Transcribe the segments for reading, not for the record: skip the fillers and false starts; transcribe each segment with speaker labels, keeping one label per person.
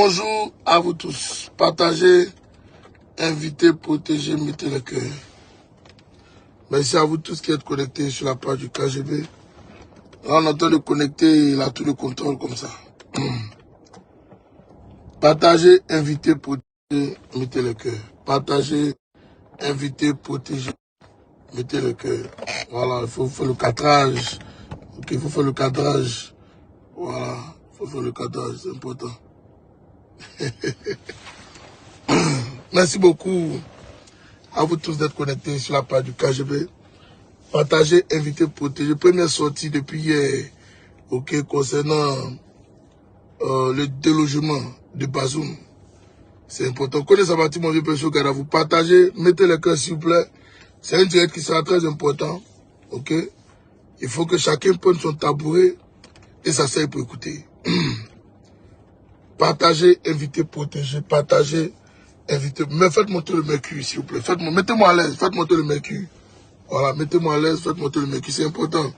Speaker 1: Bonjour à vous tous. Partagez, invitez, protégez, mettez le cœur. Merci à vous tous qui êtes connectés sur la page du KGB. Là, on est en train de connecter la tour de contrôle comme ça. Partagez, invitez, protégez, mettez le cœur. Partagez, invitez, protégez, mettez le cœur. Voilà, il faut faire le cadrage. Ok, il faut faire le cadrage. Voilà, il faut faire le cadrage, c'est important. Merci beaucoup à vous tous d'être connectés sur la page du KGB. Partagez, invitez, protégez. Première sortie depuis hier, ok, concernant le délogement de Bazoum. C'est important. Connaissez Sabati, mon vieux péché, car vous partagez, mettez le cœur s'il vous plaît. C'est un direct qui sera très important, ok. Il faut que chacun prenne son tabouret et s'asseye pour écouter. Partagez, invitez, protégez, partagez, invitez. Mais faites monter le mercure, s'il vous plaît. Mettez-moi à l'aise, faites monter le mercure. Voilà, mettez-moi à l'aise, faites monter le mercure, c'est important.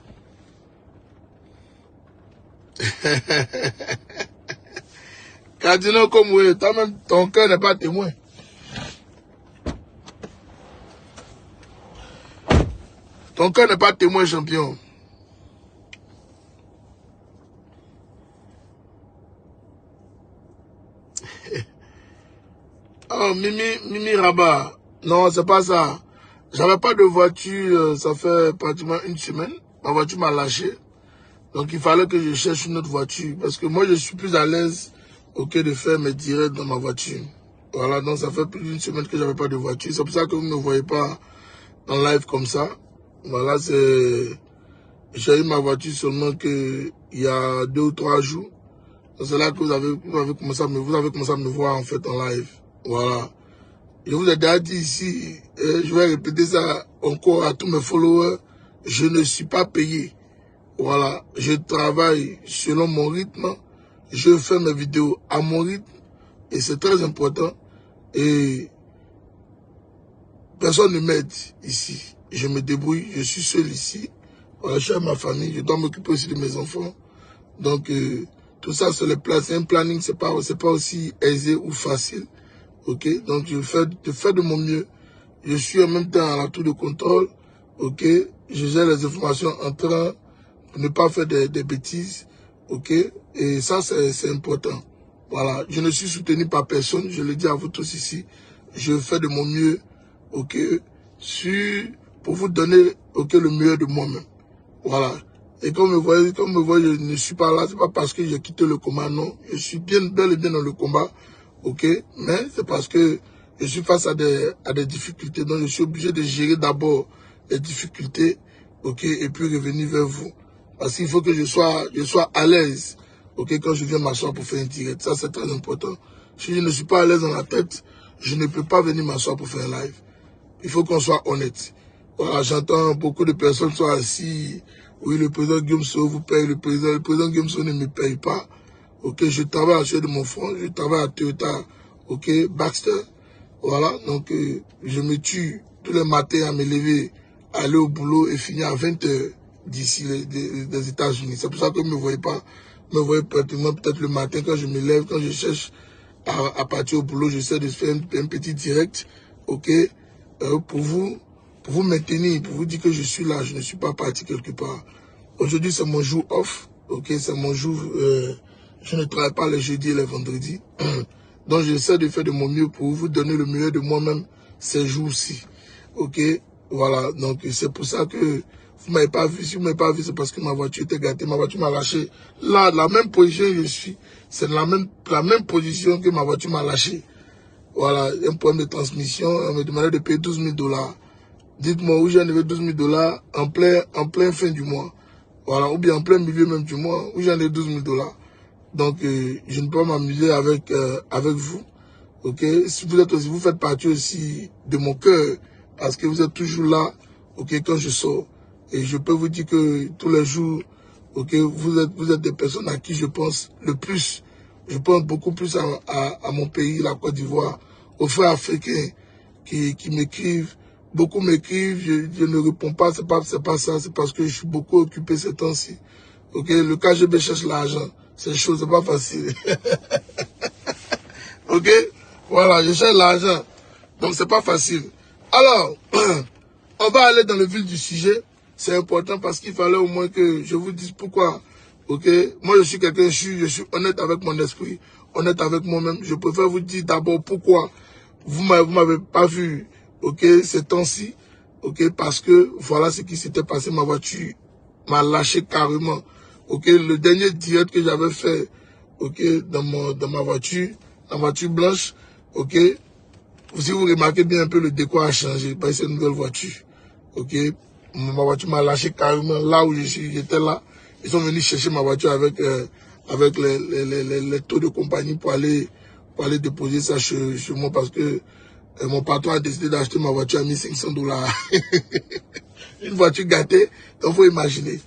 Speaker 1: Cardinal comme oui, toi-même, ton cœur n'est pas témoin. Ton cœur n'est pas témoin, champion. Oh, Mimi Rabat. Non, c'est pas ça. J'avais pas de voiture, ça fait pratiquement une semaine. Ma voiture m'a lâché. Donc il fallait que je cherche une autre voiture. Parce que moi, je suis plus à l'aise de faire mes directs dans ma voiture. Voilà, donc ça fait plus d'une semaine que j'avais pas de voiture. C'est pour ça que vous ne me voyez pas en live comme ça. Voilà, j'ai eu ma voiture seulement il y a 2 ou 3 jours. C'est là que vous avez commencé à me voir en fait en live. Voilà. Je vous ai déjà dit ici, et je vais répéter ça encore à tous mes followers, je ne suis pas payé. Voilà, je travaille selon mon rythme, je fais mes vidéos à mon rythme, et c'est très important. Et personne ne m'aide ici. Je me débrouille, je suis seul ici. Voilà, je suis à ma famille, je dois m'occuper aussi de mes enfants. Donc, tout ça sur les plans, c'est un planning, c'est pas aussi aisé ou facile. Ok, donc je fais de mon mieux. Je suis en même temps à la tour de contrôle. Ok, je gère les informations en train pour ne pas faire des bêtises. Ok, et ça c'est important. Voilà, je ne suis soutenu par personne. Je le dis à vous tous ici. Je fais de mon mieux. Ok, pour vous donner le meilleur de moi-même. Voilà. Et comme vous voyez, je ne suis pas là. C'est pas parce que j'ai quitté le combat, non. Je suis bel et bien dans le combat. Ok, mais c'est parce que je suis face à des difficultés, donc je suis obligé de gérer d'abord les difficultés, ok, et puis revenir vers vous. Parce qu'il faut que je sois à l'aise, ok, quand je viens m'asseoir pour faire un direct. Ça, c'est très important. Si je ne suis pas à l'aise dans la tête, je ne peux pas venir m'asseoir pour faire un live. Il faut qu'on soit honnête. Voilà, j'entends beaucoup de personnes sont assis. Oui, le président Guillaume Soro vous paye, le président Guillaume Soro ne me paye pas. Ok, je travaille à Suez de mon front, je travaille à Toyota, ok, Baxter. Voilà, donc je me tue tous les matins à me lever, aller au boulot et finir à 20 h d'ici des États-Unis. C'est pour ça que vous ne me voyez pas. Vous me voyez pratiquement peut-être le matin quand je me lève, quand je cherche à partir au boulot, j'essaie de faire un petit direct, ok, pour vous maintenir, pour vous dire que je suis là, je ne suis pas parti quelque part. Aujourd'hui, c'est mon jour off, ok, c'est mon jour... je ne travaille pas les jeudis et les vendredis. Donc, j'essaie de faire de mon mieux pour vous donner le meilleur de moi-même ces jours-ci. Ok, voilà. Donc, c'est pour ça que vous ne m'avez pas vu. Si vous ne m'avez pas vu, c'est parce que ma voiture était gâtée. Ma voiture m'a lâché. Là, la même position où je suis, c'est la même position que ma voiture m'a lâché. Voilà, un problème de transmission. On me demandait de payer 12 000 $. Dites-moi où j'ai enlevé 12 000 $ en plein fin du mois. Voilà, ou bien en plein milieu même du mois, où j'ai enlevé 12 000 $. Donc, je ne peux pas m'amuser avec vous. Ok, si vous faites partie aussi de mon cœur, parce que vous êtes toujours là, ok, quand je sors. Et je peux vous dire que tous les jours, ok, vous êtes des personnes à qui je pense le plus. Je pense beaucoup plus à mon pays, la Côte d'Ivoire, aux frères africains qui m'écrivent. Beaucoup m'écrivent, je ne réponds pas, c'est pas ça, c'est parce que je suis beaucoup occupé ces temps-ci. Ok, le KGB cherche l'argent. C'est chaud, c'est pas facile. Ok? Voilà, je cherche l'argent. Donc, c'est pas facile. Alors, on va aller dans le vif du sujet. C'est important parce qu'il fallait au moins que je vous dise pourquoi. Ok? Moi, je suis quelqu'un, je suis honnête avec mon esprit, honnête avec moi-même. Je préfère vous dire d'abord pourquoi vous m'avez pas vu, ok, ces temps-ci. Ok? Parce que voilà ce qui s'était passé. Ma voiture m'a lâché carrément. Ok? Le dernier direct que j'avais fait, ok, dans ma voiture, la voiture blanche, ok? Si vous remarquez bien un peu, le décor a changé par cette nouvelle voiture. Ok, ma voiture m'a lâché carrément là où j'étais là. Ils sont venus chercher ma voiture avec les taux de compagnie pour aller déposer ça chez moi parce que mon patron a décidé d'acheter ma voiture à $1500. Une voiture gâtée, donc il faut imaginer.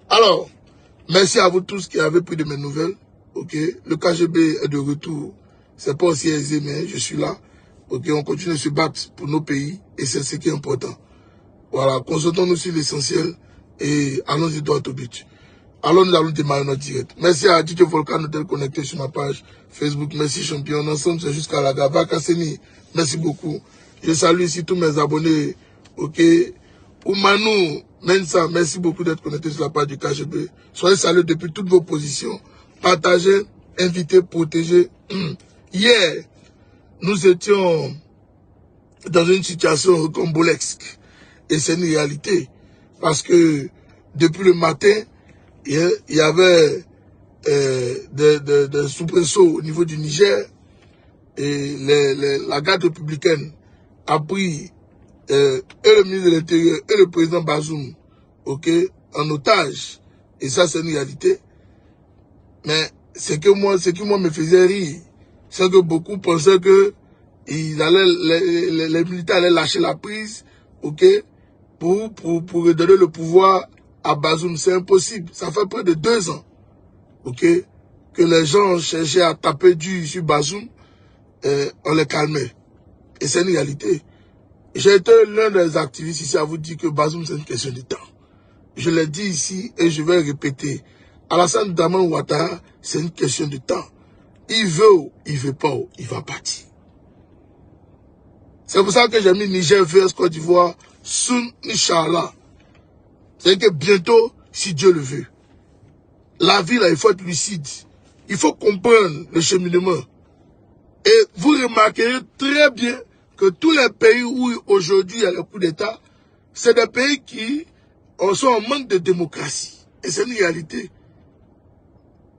Speaker 1: Alors, merci à vous tous qui avez pris de mes nouvelles. Ok, le KGB est de retour. C'est pas aussi aisé, mais je suis là. Ok, on continue de se battre pour nos pays et c'est ce qui est important. Voilà, concentrons-nous sur l'essentiel et allons-y droit au but. Alors nous allons démarrer notre direct. Merci à DJ Volcan d'être connecté sur ma page Facebook. Merci champion. Ensemble, c'est jusqu'à la Gaba Kasseni. Merci beaucoup. Je salue ici tous mes abonnés. Ok. Oumanou, Mensa, merci beaucoup d'être connecté sur la page du KGB. Soyez salués depuis toutes vos positions. Partagez, invitez, protégez. Hier, nous étions dans une situation rocambolesque. Et c'est une réalité. Parce que depuis le matin, il y avait des soubresauts au niveau du Niger. Et la garde républicaine a pris et le ministre de l'Intérieur et le président Bazoum, ok, en otage. Et ça, c'est une réalité. Mais ce qui moi me faisait rire, c'est que beaucoup pensaient que les militaires allaient lâcher la prise, ok, pour redonner le pouvoir à Bazoum. C'est impossible. Ça fait près de 2 ans, ok, que les gens cherchaient à taper dur sur Bazoum, on les calmait. Et c'est une réalité. J'ai été l'un des activistes ici à vous dire que Bazoum, c'est une question de temps. Je l'ai dit ici et je vais répéter. Alassane Dramane Ouattara, c'est une question de temps. Il veut ou il veut pas, il va partir. C'est pour ça que j'ai mis Niger vs Côte d'Ivoire, Soon Inch'Allah. C'est que bientôt, si Dieu le veut. La vie, là, il faut être lucide. Il faut comprendre le cheminement. Et vous remarquerez très bien que tous les pays où aujourd'hui il y a le coup d'État, c'est des pays qui sont en manque de démocratie. Et c'est une réalité.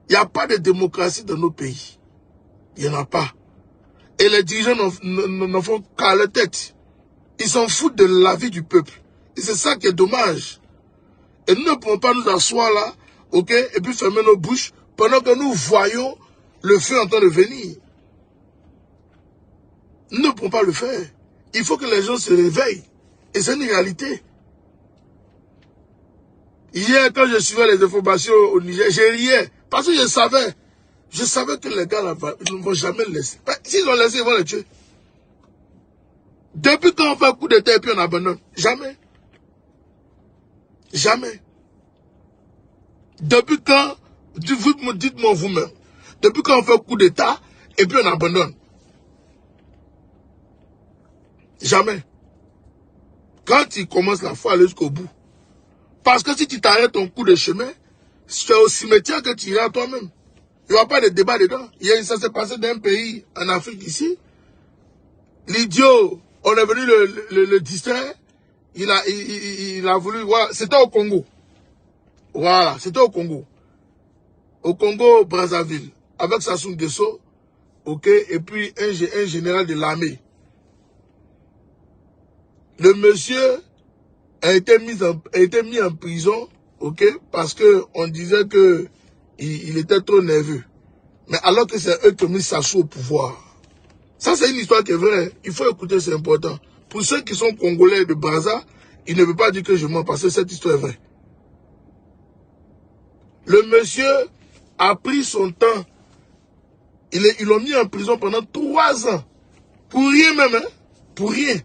Speaker 1: Il n'y a pas de démocratie dans nos pays. Il n'y en a pas. Et les dirigeants n'en font qu'à leur tête. Ils s'en foutent de la vie du peuple. Et c'est ça qui est dommage. Et nous ne pouvons pas nous asseoir là, ok, et puis fermer nos bouches pendant que nous voyons le feu en train de venir. Nous ne pouvons pas le faire. Il faut que les gens se réveillent. Et c'est une réalité. Hier, quand je suivais les informations au Niger, j'ai riais. Parce que je savais que les gars là, ils ne vont jamais le laisser. S'ils l'ont laissé, ils vont le tuer. Depuis quand on fait un coup d'état et puis on abandonne? Jamais. Jamais. Depuis quand, dites-moi vous-même, depuis quand on fait un coup d'état et puis on abandonne? Jamais. Quand il commence la foi, aller jusqu'au bout. Parce que si tu t'arrêtes ton coup de chemin, c'est au cimetière que tu iras toi-même. Il n'y aura pas de débat dedans. Ça s'est passé d'un pays en Afrique ici. L'idiot, on est venu le distraire. Il a voulu, voilà, c'était au Congo. Voilà, c'était au Congo. Au Congo, Brazzaville. Avec Sassou Nguesso, ok, et puis un général de l'armée. Le monsieur a été mis en prison, ok, parce que on disait que il était trop nerveux. Mais alors que c'est eux qui ont mis Sassou au pouvoir. Ça, c'est une histoire qui est vraie. Il faut écouter, c'est important. Pour ceux qui sont congolais de Brazza, ils ne peuvent pas dire que je mens parce que cette histoire est vraie. Le monsieur a pris son temps. Ils l'ont mis en prison pendant 3 ans. Pour rien même, hein? Pour rien.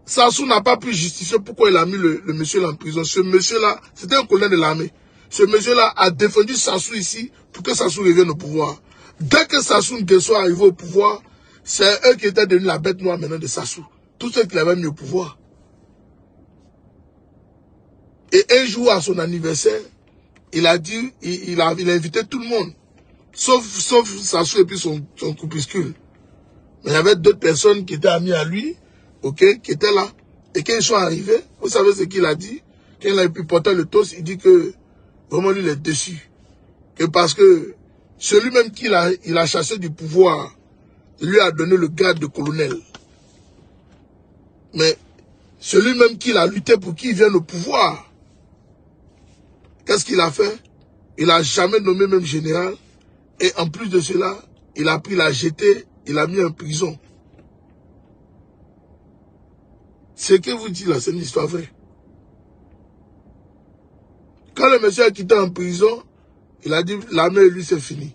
Speaker 1: Sassou n'a pas pu justifier pourquoi il a mis le monsieur là en prison. Ce monsieur-là, c'était un colonel de l'armée. Ce monsieur-là a défendu Sassou ici pour que Sassou revienne au pouvoir. Dès que Sassou Nguesso est arrivé au pouvoir, C'est eux qui étaient devenus la bête noire maintenant de Sassou. Tous ceux qui l'avaient mis au pouvoir. Et un jour à son anniversaire, il a dit, il a invité tout le monde. Sauf Sassou et puis son groupuscule. Mais il y avait d'autres personnes qui étaient amies à lui, ok, qui étaient là. Et quand ils sont arrivés, vous savez ce qu'il a dit? Quand il a pu porter le toast, il dit que vraiment lui il est déçu. Que parce que celui-même qu'il a chassé du pouvoir, lui a donné le grade de colonel. Mais celui-même qu'il a lutté pour qu'il vienne au pouvoir, qu'est-ce qu'il a fait? Il n'a jamais nommé même général. Et en plus de cela, il a pris la jeté, il l'a mis en prison. Ce que vous dites là, c'est une histoire vraie. Quand le monsieur a quitté en prison, il a dit l'armée, lui, c'est fini.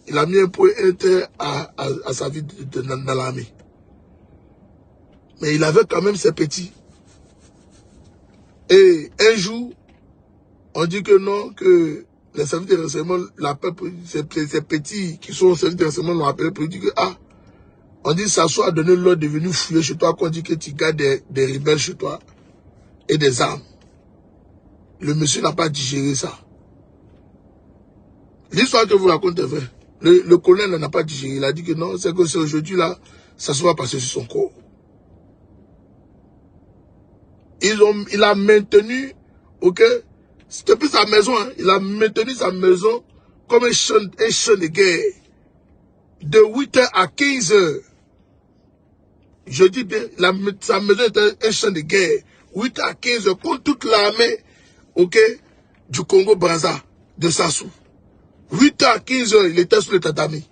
Speaker 1: Il a mis un point inter à sa vie dans l'armée. Mais il avait quand même ses petits. Et un jour, on dit que non, que les services de renseignement, ces petits qui sont au service de renseignement l'ont appelé pour dire que, ah, on dit Sassou a donné l'ordre de venir fouiller chez toi, qu'on dit que tu gardes des rebelles chez toi et des armes. Le monsieur n'a pas digéré ça. L'histoire que vous racontez est vraie. Le colonel n'a pas digéré. Il a dit que non, c'est que c'est aujourd'hui là, Sassou va passer sur son corps. Il a maintenu, ok, depuis sa maison, hein, il a maintenu sa maison comme un champ de guerre. De 8h à 15h. Je dis bien, sa maison était un champ de guerre. 8h à 15h contre toute l'armée, ok, du Congo-Brazza, de Sassou. 8h à 15h, il était sur le tatami.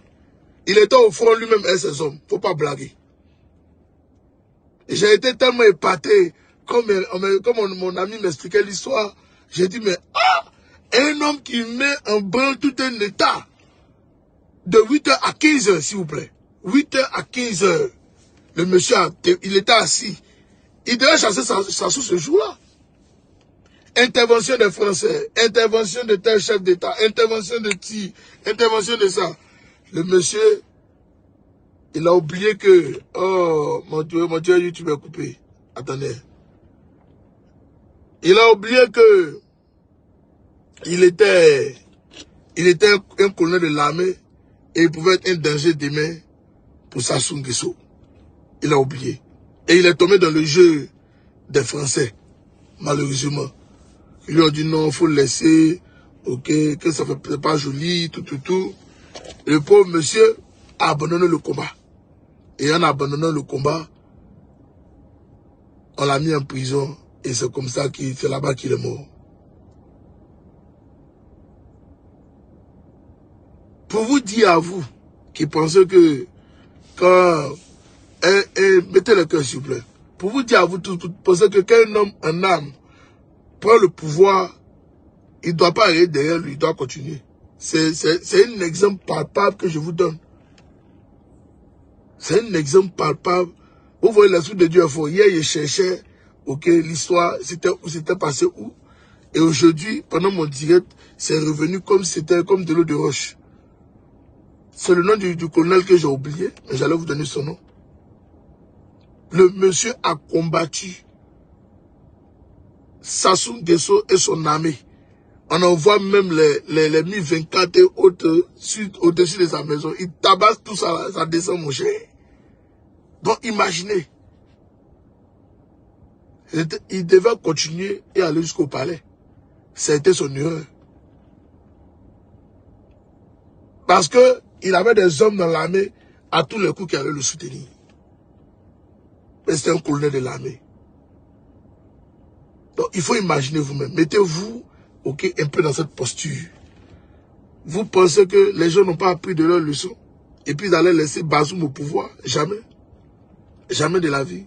Speaker 1: Il était au front lui-même et ses hommes. Faut pas blaguer. J'ai été tellement épaté, comme mon ami m'expliquait l'histoire. J'ai dit, mais ah, un homme qui met en branle tout un état. De 8h à 15h, s'il vous plaît. 8h à 15h. Le monsieur, il était assis. Il devait chasser Sassou ce jour-là. Intervention des Français, intervention de tel chef d'État, intervention de qui, intervention de ça. Le monsieur, il a oublié que, oh, mon Dieu, YouTube est coupé. Attendez. Il a oublié que il était un colonel de l'armée et il pouvait être un danger demain pour Sassou Nguesso. Il a oublié. Et il est tombé dans le jeu des Français, malheureusement. Ils lui ont dit non, il faut le laisser, ok, que ça fait pas joli, tout. Le pauvre monsieur a abandonné le combat. Et en abandonnant le combat, on l'a mis en prison. Et c'est comme ça c'est là-bas qu'il est mort. Pour vous dire à vous, qui pensez que quand... mettez le cœur s'il vous plaît. Pour vous dire à vous tous, pensez que quand un homme en âme prend le pouvoir, il ne doit pas aller derrière lui, il doit continuer. C'est un exemple palpable que je vous donne. C'est un exemple palpable. Vous voyez, l'Esprit de Dieu est fort. Hier, il cherchait, ok, l'histoire, c'était passé où. Et aujourd'hui, pendant mon direct, c'est revenu comme c'était comme de l'eau de roche. C'est le nom du colonel que j'ai oublié, mais j'allais vous donner son nom. Le monsieur a combattu Sassou Nguesso et son armée. On en voit même les Mi-24 et autres au-dessus de sa maison. Il tabasse tout ça, ça descend mon cher. Donc imaginez. Il devait continuer et aller jusqu'au palais. C'était son erreur. Parce que il avait des hommes dans l'armée à tous les coups qui allaient le soutenir. Mais c'était un colonel de l'armée. Donc il faut imaginer vous-même. Mettez-vous, ok, un peu dans cette posture. Vous pensez que les gens n'ont pas appris de leur leçon et puis ils allaient laisser Bazoum au pouvoir? Jamais. Jamais de la vie.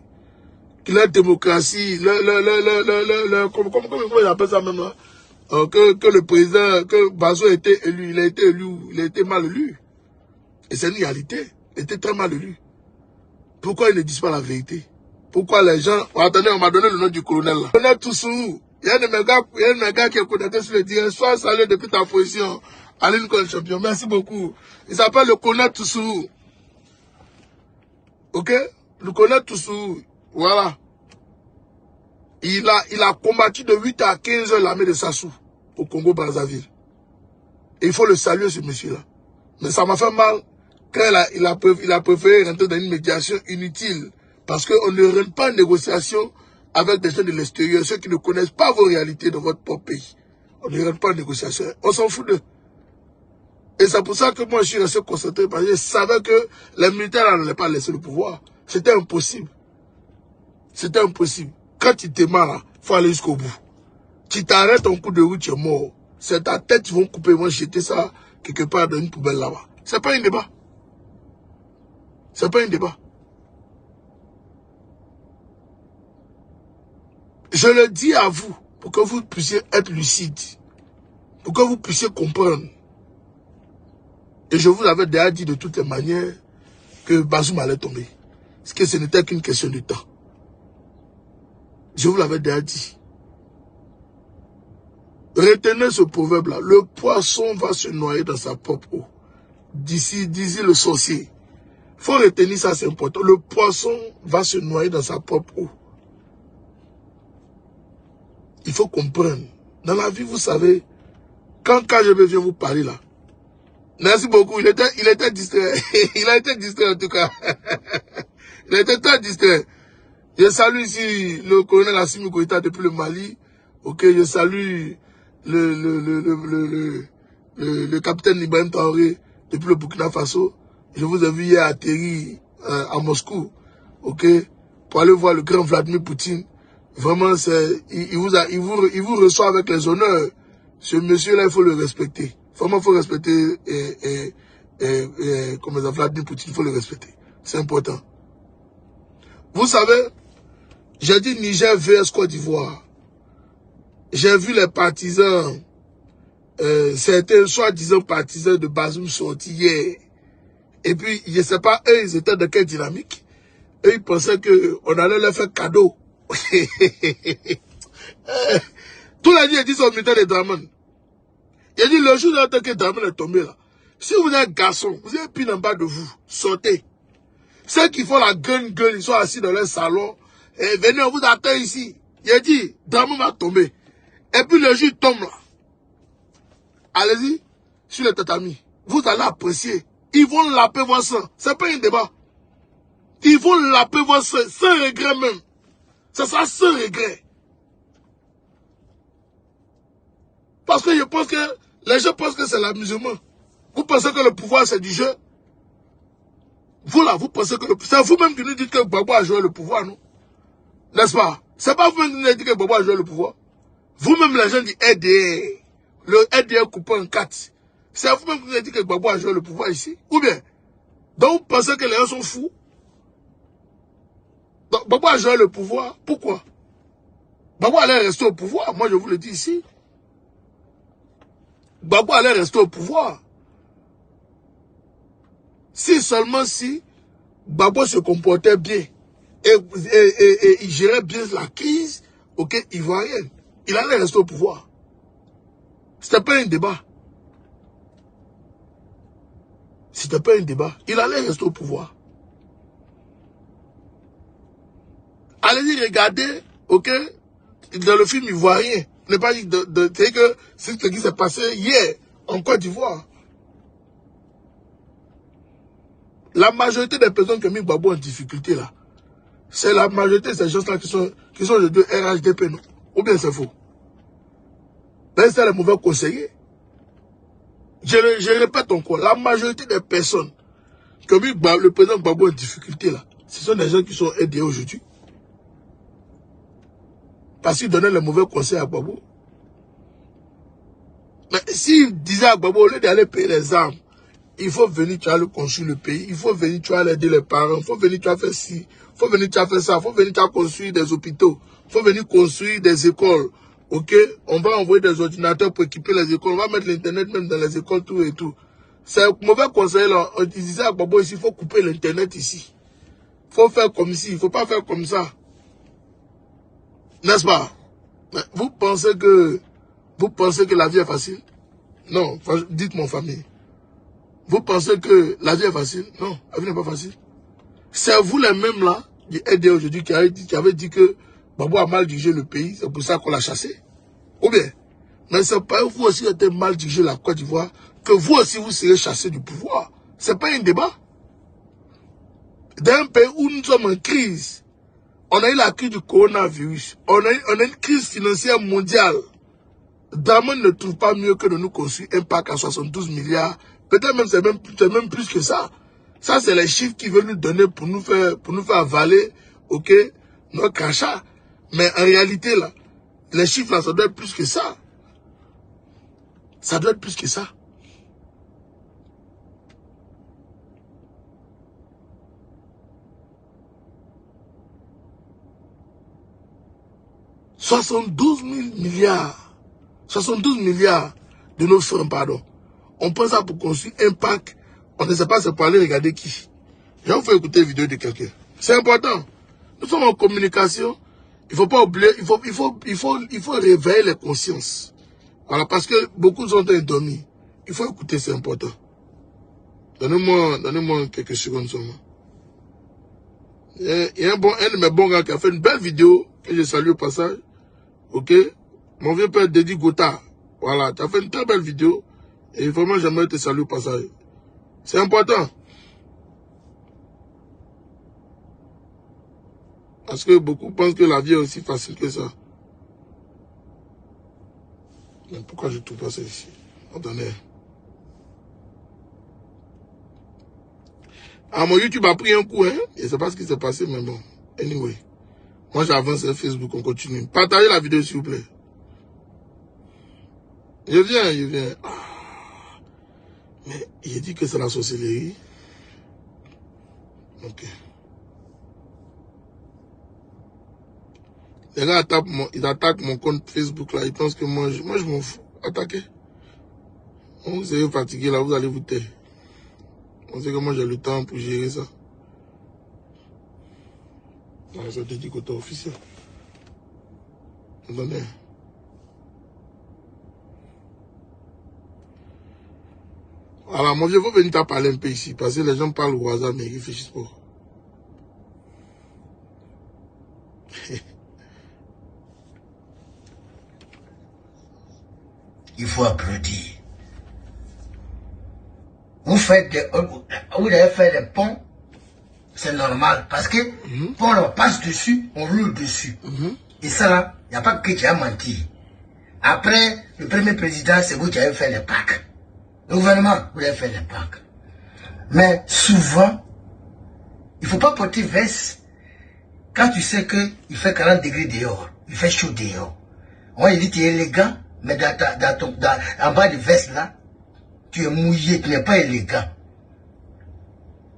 Speaker 1: Que la démocratie, comment il appelle ça même là? Que le président, que Bazoum a été élu, il a été mal élu. Et c'est une réalité. Il était très mal élu. Pourquoi ils ne disent pas la vérité? Pourquoi les gens... Oh, attendez, on m'a donné le nom du colonel là. Colonel Toussou. Il y a un de mes gars qui est connecté sur le direct. Sois salué depuis ta position. Allez, Nicole Champion. Merci beaucoup. Il s'appelle le colonel Toussou. Ok? Nous connaissons tous. Voilà. Il a combattu de 8 à 15 heures l'armée de Sassou au Congo-Brazzaville. Et il faut le saluer, ce monsieur-là. Mais ça m'a fait mal quand il a préféré rentrer dans une médiation inutile. Parce qu'on ne rentre pas en négociation avec des gens de l'extérieur, ceux qui ne connaissent pas vos réalités dans votre propre pays. On ne rentre pas en négociation. On s'en fout d'eux. Et c'est pour ça que moi, je suis resté concentré. Parce que je savais que les militaires n'allaient pas laisser le pouvoir. C'était impossible. C'était impossible. Quand tu t'es mal, il faut aller jusqu'au bout. Tu t'arrêtes en coup de route, tu es mort. C'est ta tête, ils vont couper, ils vont jeter ça quelque part dans une poubelle là-bas. C'est pas un débat. C'est pas un débat. Je le dis à vous, pour que vous puissiez être lucide, pour que vous puissiez comprendre. Et je vous avais déjà dit de toutes les manières que Bazoum allait tomber. Parce que ce n'était qu'une question de temps. Je vous l'avais déjà dit. Retenez ce proverbe-là. Le poisson va se noyer dans sa propre eau. D'ici le sorcier. Il faut retenir ça, c'est important. Le poisson va se noyer dans sa propre eau. Il faut comprendre. Dans la vie, vous savez, quand je viens vous parler là, merci beaucoup, il était distrait. Il a été distrait en tout cas. Il a été très distrait. Je salue ici le colonel Assimi Goïta depuis le Mali. Ok, je salue le capitaine Ibrahim Traoré depuis le Burkina Faso. Je vous ai vu hier atterrir à Moscou. Ok, pour aller voir le grand Vladimir Poutine. Vraiment, il vous reçoit avec les honneurs. Ce monsieur-là, il faut le respecter. Vraiment, il faut respecter comme Vladimir Poutine, il faut le respecter. C'est important. Vous savez, j'ai dit Niger vs Côte d'Ivoire. J'ai vu les partisans, certains soi-disant partisans de Bazoum sortis hier. Et puis, je ne sais pas, eux, ils étaient de quelle dynamique. Eux, ils pensaient qu'on allait leur faire cadeau. Tous les jours, ils disent au militaire de Draman. Il dit, le jour que Draman est tombé là, si vous êtes garçon, vous avez pile en bas de vous, sortez. Ceux qui font la gueule, ils sont assis dans leur salon, et venez, on vous attend ici. Il dit, Draman va tomber. Et puis le jour tombe là. Allez-y, sur le tatami. Vous allez apprécier. Ils vont laper votre sang. C'est pas un débat. Ils vont laper votre sang, sans regret même. Ça sera sans regret. Parce que je pense que les gens pensent que c'est l'amusement. Vous pensez que le pouvoir c'est du jeu? Vous là, vous pensez que c'est vous-même qui nous dites que Gbagbo a joué le pouvoir, non? N'est-ce pas? C'est pas vous-même qui nous dites que Gbagbo a joué le pouvoir. Vous-même les gens du RDR, le RDR coupé en 4. C'est vous-même qui nous dites que Gbagbo a joué le pouvoir ici? Ou bien? Donc vous pensez que les gens sont fous? Donc Gbagbo a joué le pouvoir. Pourquoi? Gbagbo allait rester au pouvoir. Moi je vous le dis ici. Gbagbo allait rester au pouvoir. Si seulement si Gbagbo se comportait bien et il gérait bien la crise, ok, ivoirienne, il allait rester au pouvoir. C'était pas un débat. C'était pas un débat. Il allait rester au pouvoir. Allez-y regarder, ok, dans le film ivoirien. Ne pas dire c'est que c'est ce qui s'est passé hier en Côte d'Ivoire. La majorité des personnes qui ont mis Gbagbo en difficulté là, c'est la majorité de ces gens-là qui sont de RHDP, non? Ou bien c'est faux? Ben, c'est les mauvais conseillers. Je répète encore, la majorité des personnes qui ont mis le président Gbagbo en difficulté là, ce sont des gens qui sont aidés aujourd'hui. Parce qu'ils donnaient les mauvais conseils à Gbagbo. Mais s'ils disaient à Gbagbo, au lieu d'aller payer les armes, il faut venir, tu vas le construire le pays, il faut venir, tu vas aider les parents, il faut venir, tu vas faire ci, il faut venir, tu vas faire ça, il faut venir, tu vas construire des hôpitaux, il faut venir construire des écoles, ok? On va envoyer des ordinateurs pour équiper les écoles, on va mettre l'internet même dans les écoles, tout et tout. C'est un mauvais conseil là, on disait à Gbagbo ici, il faut couper l'internet ici. Il faut faire comme ici, il ne faut pas faire comme ça. N'est-ce pas? Mais vous pensez que la vie est facile? Non, dites mon famille. Vous pensez que la vie est facile? Non, la vie n'est pas facile. C'est vous les mêmes là, du ED aujourd'hui, qui avait dit que Babou a mal dirigé le pays, c'est pour ça qu'on l'a chassé. Ou bien, mais c'est pas vous aussi qui avez mal dirigé la Côte d'Ivoire, que vous aussi vous serez chassé du pouvoir. C'est pas un débat. Dans un pays où nous sommes en crise, on a eu la crise du coronavirus, on a une crise financière mondiale. Draman ne trouve pas mieux que de nous construire un parc à 72 milliards. Peut-être même c'est même plus que ça. Ça, c'est les chiffres qu'ils veulent nous donner pour nous faire avaler, ok, notre crachat. Mais en réalité, là, les chiffres là, ça doit être plus que ça. Ça doit être plus que ça. « 72 000 milliards. 72 milliards de nos francs, pardon. On prend ça pour construire un parc. On ne sait pas, c'est pour aller regarder qui. Je vais vous faire écouter une vidéo de quelqu'un. C'est important. Nous sommes en communication. Il ne faut pas oublier, il faut réveiller les consciences. Voilà, parce que beaucoup sont endormis. Il faut écouter, c'est important. Donnez-moi quelques secondes seulement. Il y a un de mes bons gars qui a fait une belle vidéo, que je salue au passage. Ok? Mon vieux père Dédi Gota. Voilà, tu as fait une très belle vidéo. Et vraiment, j'aimerais te saluer au passage. C'est important. Parce que beaucoup pensent que la vie est aussi facile que ça. Mais pourquoi je ne trouve pas ça ici? Attendez. Ah, mon YouTube a pris un coup, hein? Je ne sais pas ce qui s'est passé, mais bon. Anyway. Moi, j'avance sur Facebook, on continue. Partagez la vidéo, s'il vous plaît. Je viens. Ah. Mais il dit que c'est la sorcellerie. Ok. Les gars ils attaquent mon compte Facebook là. Ils pensent que moi je m'en fous. Attaquez. Vous serez fatigué là, vous allez vous taire. On sait que moi j'ai le temps pour gérer ça. Ça te dit que t'es officiel. Attendez. Alors, mon vieux, il faut venir t'en parler un peu ici. Parce que les gens parlent au hasard, mais ils réfléchissent pas.
Speaker 2: Il faut applaudir. Vous avez fait des ponts, c'est normal. Parce que quand on passe dessus, on roule dessus. Et ça là, il n'y a pas que tu as menti. Après, le premier président, c'est vous qui avez fait les packs. Le gouvernement, vous avez fait les packs. Mais souvent, il ne faut pas porter veste quand tu sais qu'il fait 40 degrés dehors. Il fait chaud dehors. On dit que tu es élégant, mais en bas de veste là, tu es mouillé, tu n'es pas élégant.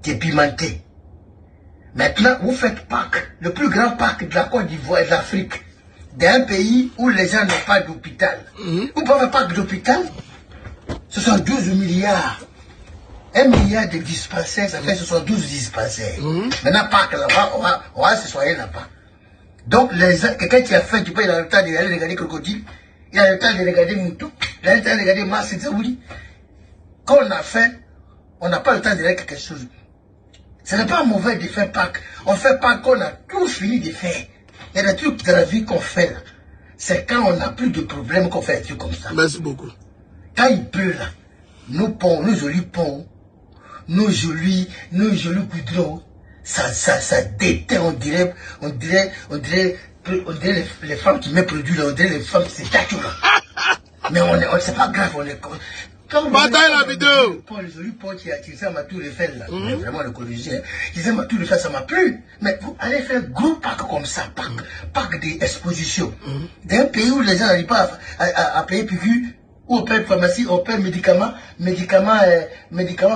Speaker 2: Tu es pimenté. Maintenant, vous faites Pâques, le plus grand parc de la Côte d'Ivoire et de l'Afrique, d'un pays où les gens n'ont pas d'hôpital. Vous pouvez faire Pâques d'hôpital? Ce sont 12 milliards. 1 milliard de dispensaires, ça fait 72 dispensaires. Maintenant, Pâques, on va se soigner là-bas. Donc, quelqu'un qui a faim, tu peux avoir le temps de regarder crocodile, il a le temps de regarder mouton, il a le temps de regarder Mars, ça vous dit. Quand on a faim, on n'a pas le temps de regarder quelque chose. Ce n'est pas mauvais de faire Pâques. On fait Pâques qu'on a tout fini de faire. Il y a des trucs de la vie qu'on fait là. C'est quand on n'a plus de problème qu'on fait des trucs comme ça.
Speaker 1: Merci beaucoup.
Speaker 2: Quand il pleut là, nos ponts, nos jolis ponts, nos jolis goudrons, ça déteint, on dirait les femmes qui mettent produit là, on dirait les femmes, c'est tachou là. Mais c'est pas grave, on est comme...
Speaker 1: Bataille la vidéo.
Speaker 2: Le joli pont qui a tiré ça m'a tout refait là. Mais vraiment le corriger. Il disait m'a tout refait, ça m'a plu. Mais vous allez faire gros parc comme ça, parc d'exposition. D'un pays où les gens n'arrivent pas à payer piqûre, où on paye pharmacie, on paye médicaments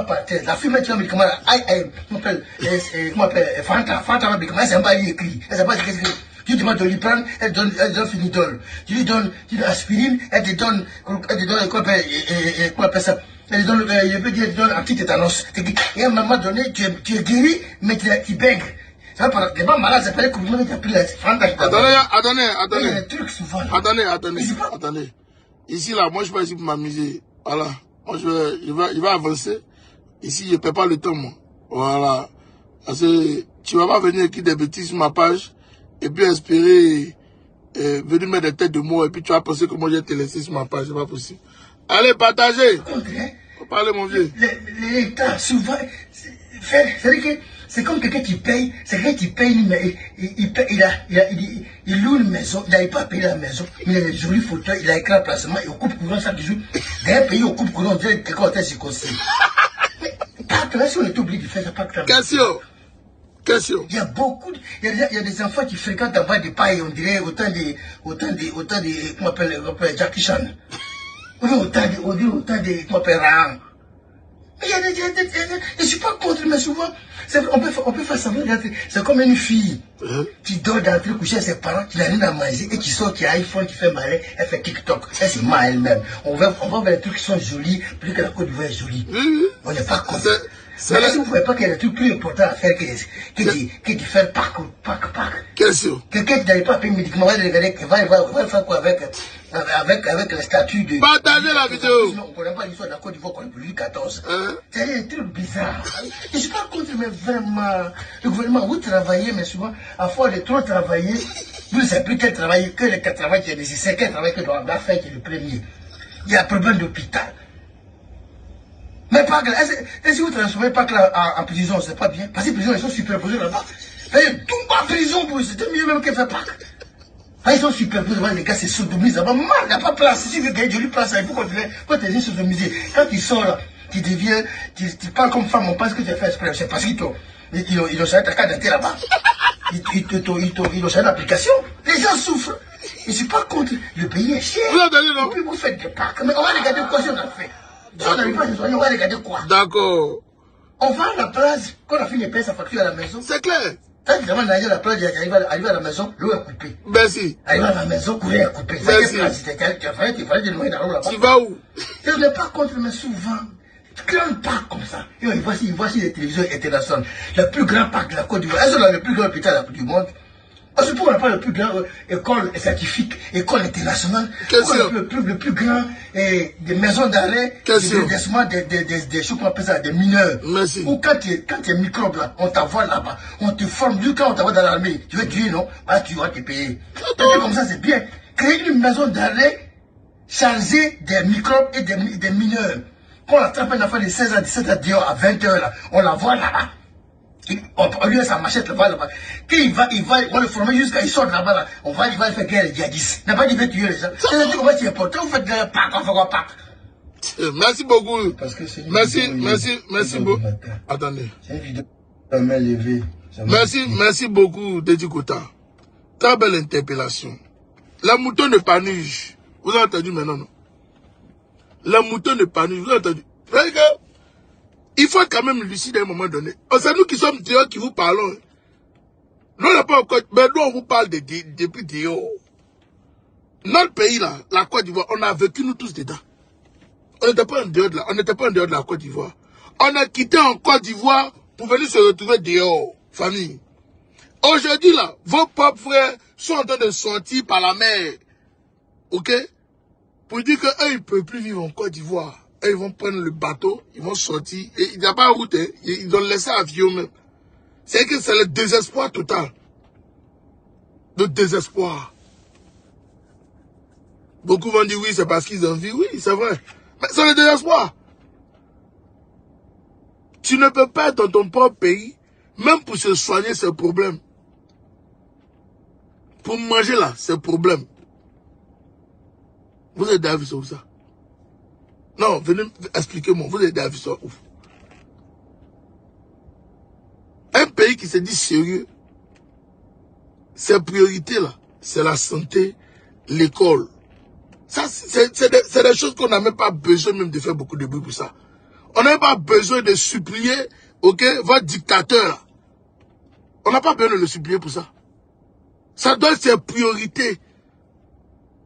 Speaker 2: par terre. La fille met un médicament là, comment on appelle, Fanta médicament, c'est un bail écrit. Elle sait pas ce que c'est. Tu demandes de lui prendre, elle donne Finidol. Tu lui donnes aspirine, elle te donne, comment on appelle ça? Elle te donne, je peux dire, elle te donne anti-tétanos. Et à un moment donné, tu es guéri, mais tu bègres. Ça va pas, les gens malades, c'est pas les coups, tu as pris la Fanta.
Speaker 1: Attendez. Ici, là, moi, je suis pas ici pour m'amuser. Voilà. Moi, il va avancer. Ici, je ne perds pas le temps, moi. Voilà. Parce que Tu vas pas venir écrire des bêtises sur ma page et puis espérer venir mettre des têtes de mots et puis tu vas penser que moi j'ai te laissé sur ma page. C'est pas possible. Allez, partagez. Faut parler, mon vieux.
Speaker 2: L'État, souvent, c'est comme quelqu'un qui paye, mais il loue une maison, il n'arrive pas à payer la maison, il a des jolis fauteuils, il a écrit un placement, il coupe courant chaque jour. Dans un pays, on coupe courant, on dirait que quelqu'un était circoncis. Mais si on est obligé de faire ça, pas que
Speaker 1: Question.
Speaker 2: Il y a beaucoup, il y a des enfants qui fréquentent en bas des pailles, on dirait autant de, comment on appelle Jackie Chan. Autant de, comment on appelle Rahan. Mais il y a des, je suis pas contre, mais souvent, on peut faire ça. C'est comme une fille qui dort dans le truc coucher à ses parents, qui n'a rien à manger et qui sort, qui a iPhone, qui fait marrer, elle fait TikTok. Elle se marre elle-même. On va vers des trucs qui sont jolis, plus que la Côte d'Ivoire est jolie. On n'est pas contre. Mais est-ce que vous ne voyez pas qu'il y a des trucs plus importants à faire que de faire pack.
Speaker 1: Question.
Speaker 2: Quelqu'un qui n'arrive pas à payer médicaments, va faire quoi avec le statut de...
Speaker 1: Partagez la vidéo.
Speaker 2: On ne connaît pas l'histoire de la Côte d'Ivoire qu'on est pour Louis XIV. C'est un truc bizarre. Je ne suis pas contre, mais vraiment, le gouvernement, vous travaillez, mais souvent, à force de trop travailler, vous ne savez plus quel travail qui est nécessaire, quel travail que doit faire qui est le premier. Il y a un problème d'hôpital. Mais Pâques, est-ce que vous transformez Pâques là en prison, c'est pas bien? Parce que les prisons, ils sont superposés là-bas. Tout en prison, c'était mieux même que faire Pâques. Ils sont superposés, les gars, c'est sodomisé là-bas. Man, il n'y a pas de place. Si tu veux gagner de place, il faut continuer. Quand tu es sodomisé, quand tu sors là, tu deviens, tu parles comme femme, on pense que tu as fait exprès. C'est parce qu'ils ont changé ta carte d'identité là-bas. Ils ont changé d'application. Les gens souffrent. Je ne suis pas contre. Le pays est cher.
Speaker 1: Vous entendez, non?
Speaker 2: Et puis vous faites des Pâques. Mais on va regarder quoi si on a fait. Si on n'arrive pas à se soigner, on va regarder quoi?
Speaker 1: D'accord.
Speaker 2: On va à la plage, quand on a fini de payer sa facture à la maison.
Speaker 1: C'est clair.
Speaker 2: Quand tu demandes d'aller à la plage, arrive à la maison, l'eau est coupée.
Speaker 1: Merci.
Speaker 2: Arrive à la maison, courrier est coupé.
Speaker 1: Merci.
Speaker 2: Il fallait demander dans l'eau là-bas.
Speaker 1: Tu vas où?
Speaker 2: Je n'ai pas contre, mais souvent, grand parc comme ça. Et voici les télévisions internationales. Le plus grand parc de la Côte d'Ivoire. Est-ce qu'on a le plus grand hôpital du monde? Parce que pourquoi on n'a pas le plus grand école scientifique, école internationale? Le plus grand des maisons d'arrêt, des choses qu'on appelle ça, des mineurs.
Speaker 1: Merci.
Speaker 2: Ou quand tu es microbe là, on t'envoie là-bas, on te forme. Du quand on t'envoie dans l'armée, tu veux tuer, non? Bah, tu vas te payer. Comme ça, c'est bien. Créer une maison d'arrêt chargée des microbes et des mineurs. Quand on attrape un enfant de 16 à 17 à 10 à 20 heures là, on l'envoie là-bas. On lui a sa machette là-bas. Quand il va, on le former jusqu'à il sort là-bas. Là. Il va faire guerre les djihadistes. Il n'a pas dit qu'il veut tuer les gens. C'est comment c'est important. Vous faites guerre, on fait quoi, Pâques?
Speaker 1: Merci beaucoup.
Speaker 2: Parce que c'est
Speaker 1: merci beaucoup. Attendez.
Speaker 2: C'est une vidéo de main levée.
Speaker 1: Merci beaucoup, Dédi Kota. Très belle interpellation. La mouton de Panurge. Vous avez entendu maintenant, non? La mouton de Panurge, vous avez entendu? Il faut être quand même lucide à un moment donné. C'est nous qui sommes dehors qui vous parlons. Nous, on n'a pas encore... Mais nous, on vous parle depuis dehors. Notre pays, là, la Côte d'Ivoire, on a vécu nous tous dedans. On n'était pas en dehors de la Côte d'Ivoire. On a quitté en Côte d'Ivoire pour venir se retrouver dehors, famille. Aujourd'hui, là, vos propres frères sont en train de sortir par la mer. OK? Pour dire qu'eux, ils ne peuvent plus vivre en Côte d'Ivoire. Et ils vont prendre le bateau, ils vont sortir, et il n'y a pas de route, hein. Ils doivent laisser l'avion même. C'est que c'est le désespoir total. Le désespoir. Beaucoup vont dire oui, c'est parce qu'ils ont vu, oui, c'est vrai. Mais c'est le désespoir. Tu ne peux pas être dans ton propre pays, même pour se soigner, c'est un problème. Pour manger là, c'est un problème. Vous êtes d'avis sur ça? Non, venez expliquez-moi, vous êtes d'avis sur ouf. Un pays qui se dit sérieux, ses priorités là, c'est la santé, l'école. Ça, c'est des choses qu'on n'a même pas besoin même de faire beaucoup de bruit pour ça. On n'a même pas besoin de supplier, ok, votre dictateur là. On n'a pas besoin de le supplier pour ça. Ça doit être ses priorités.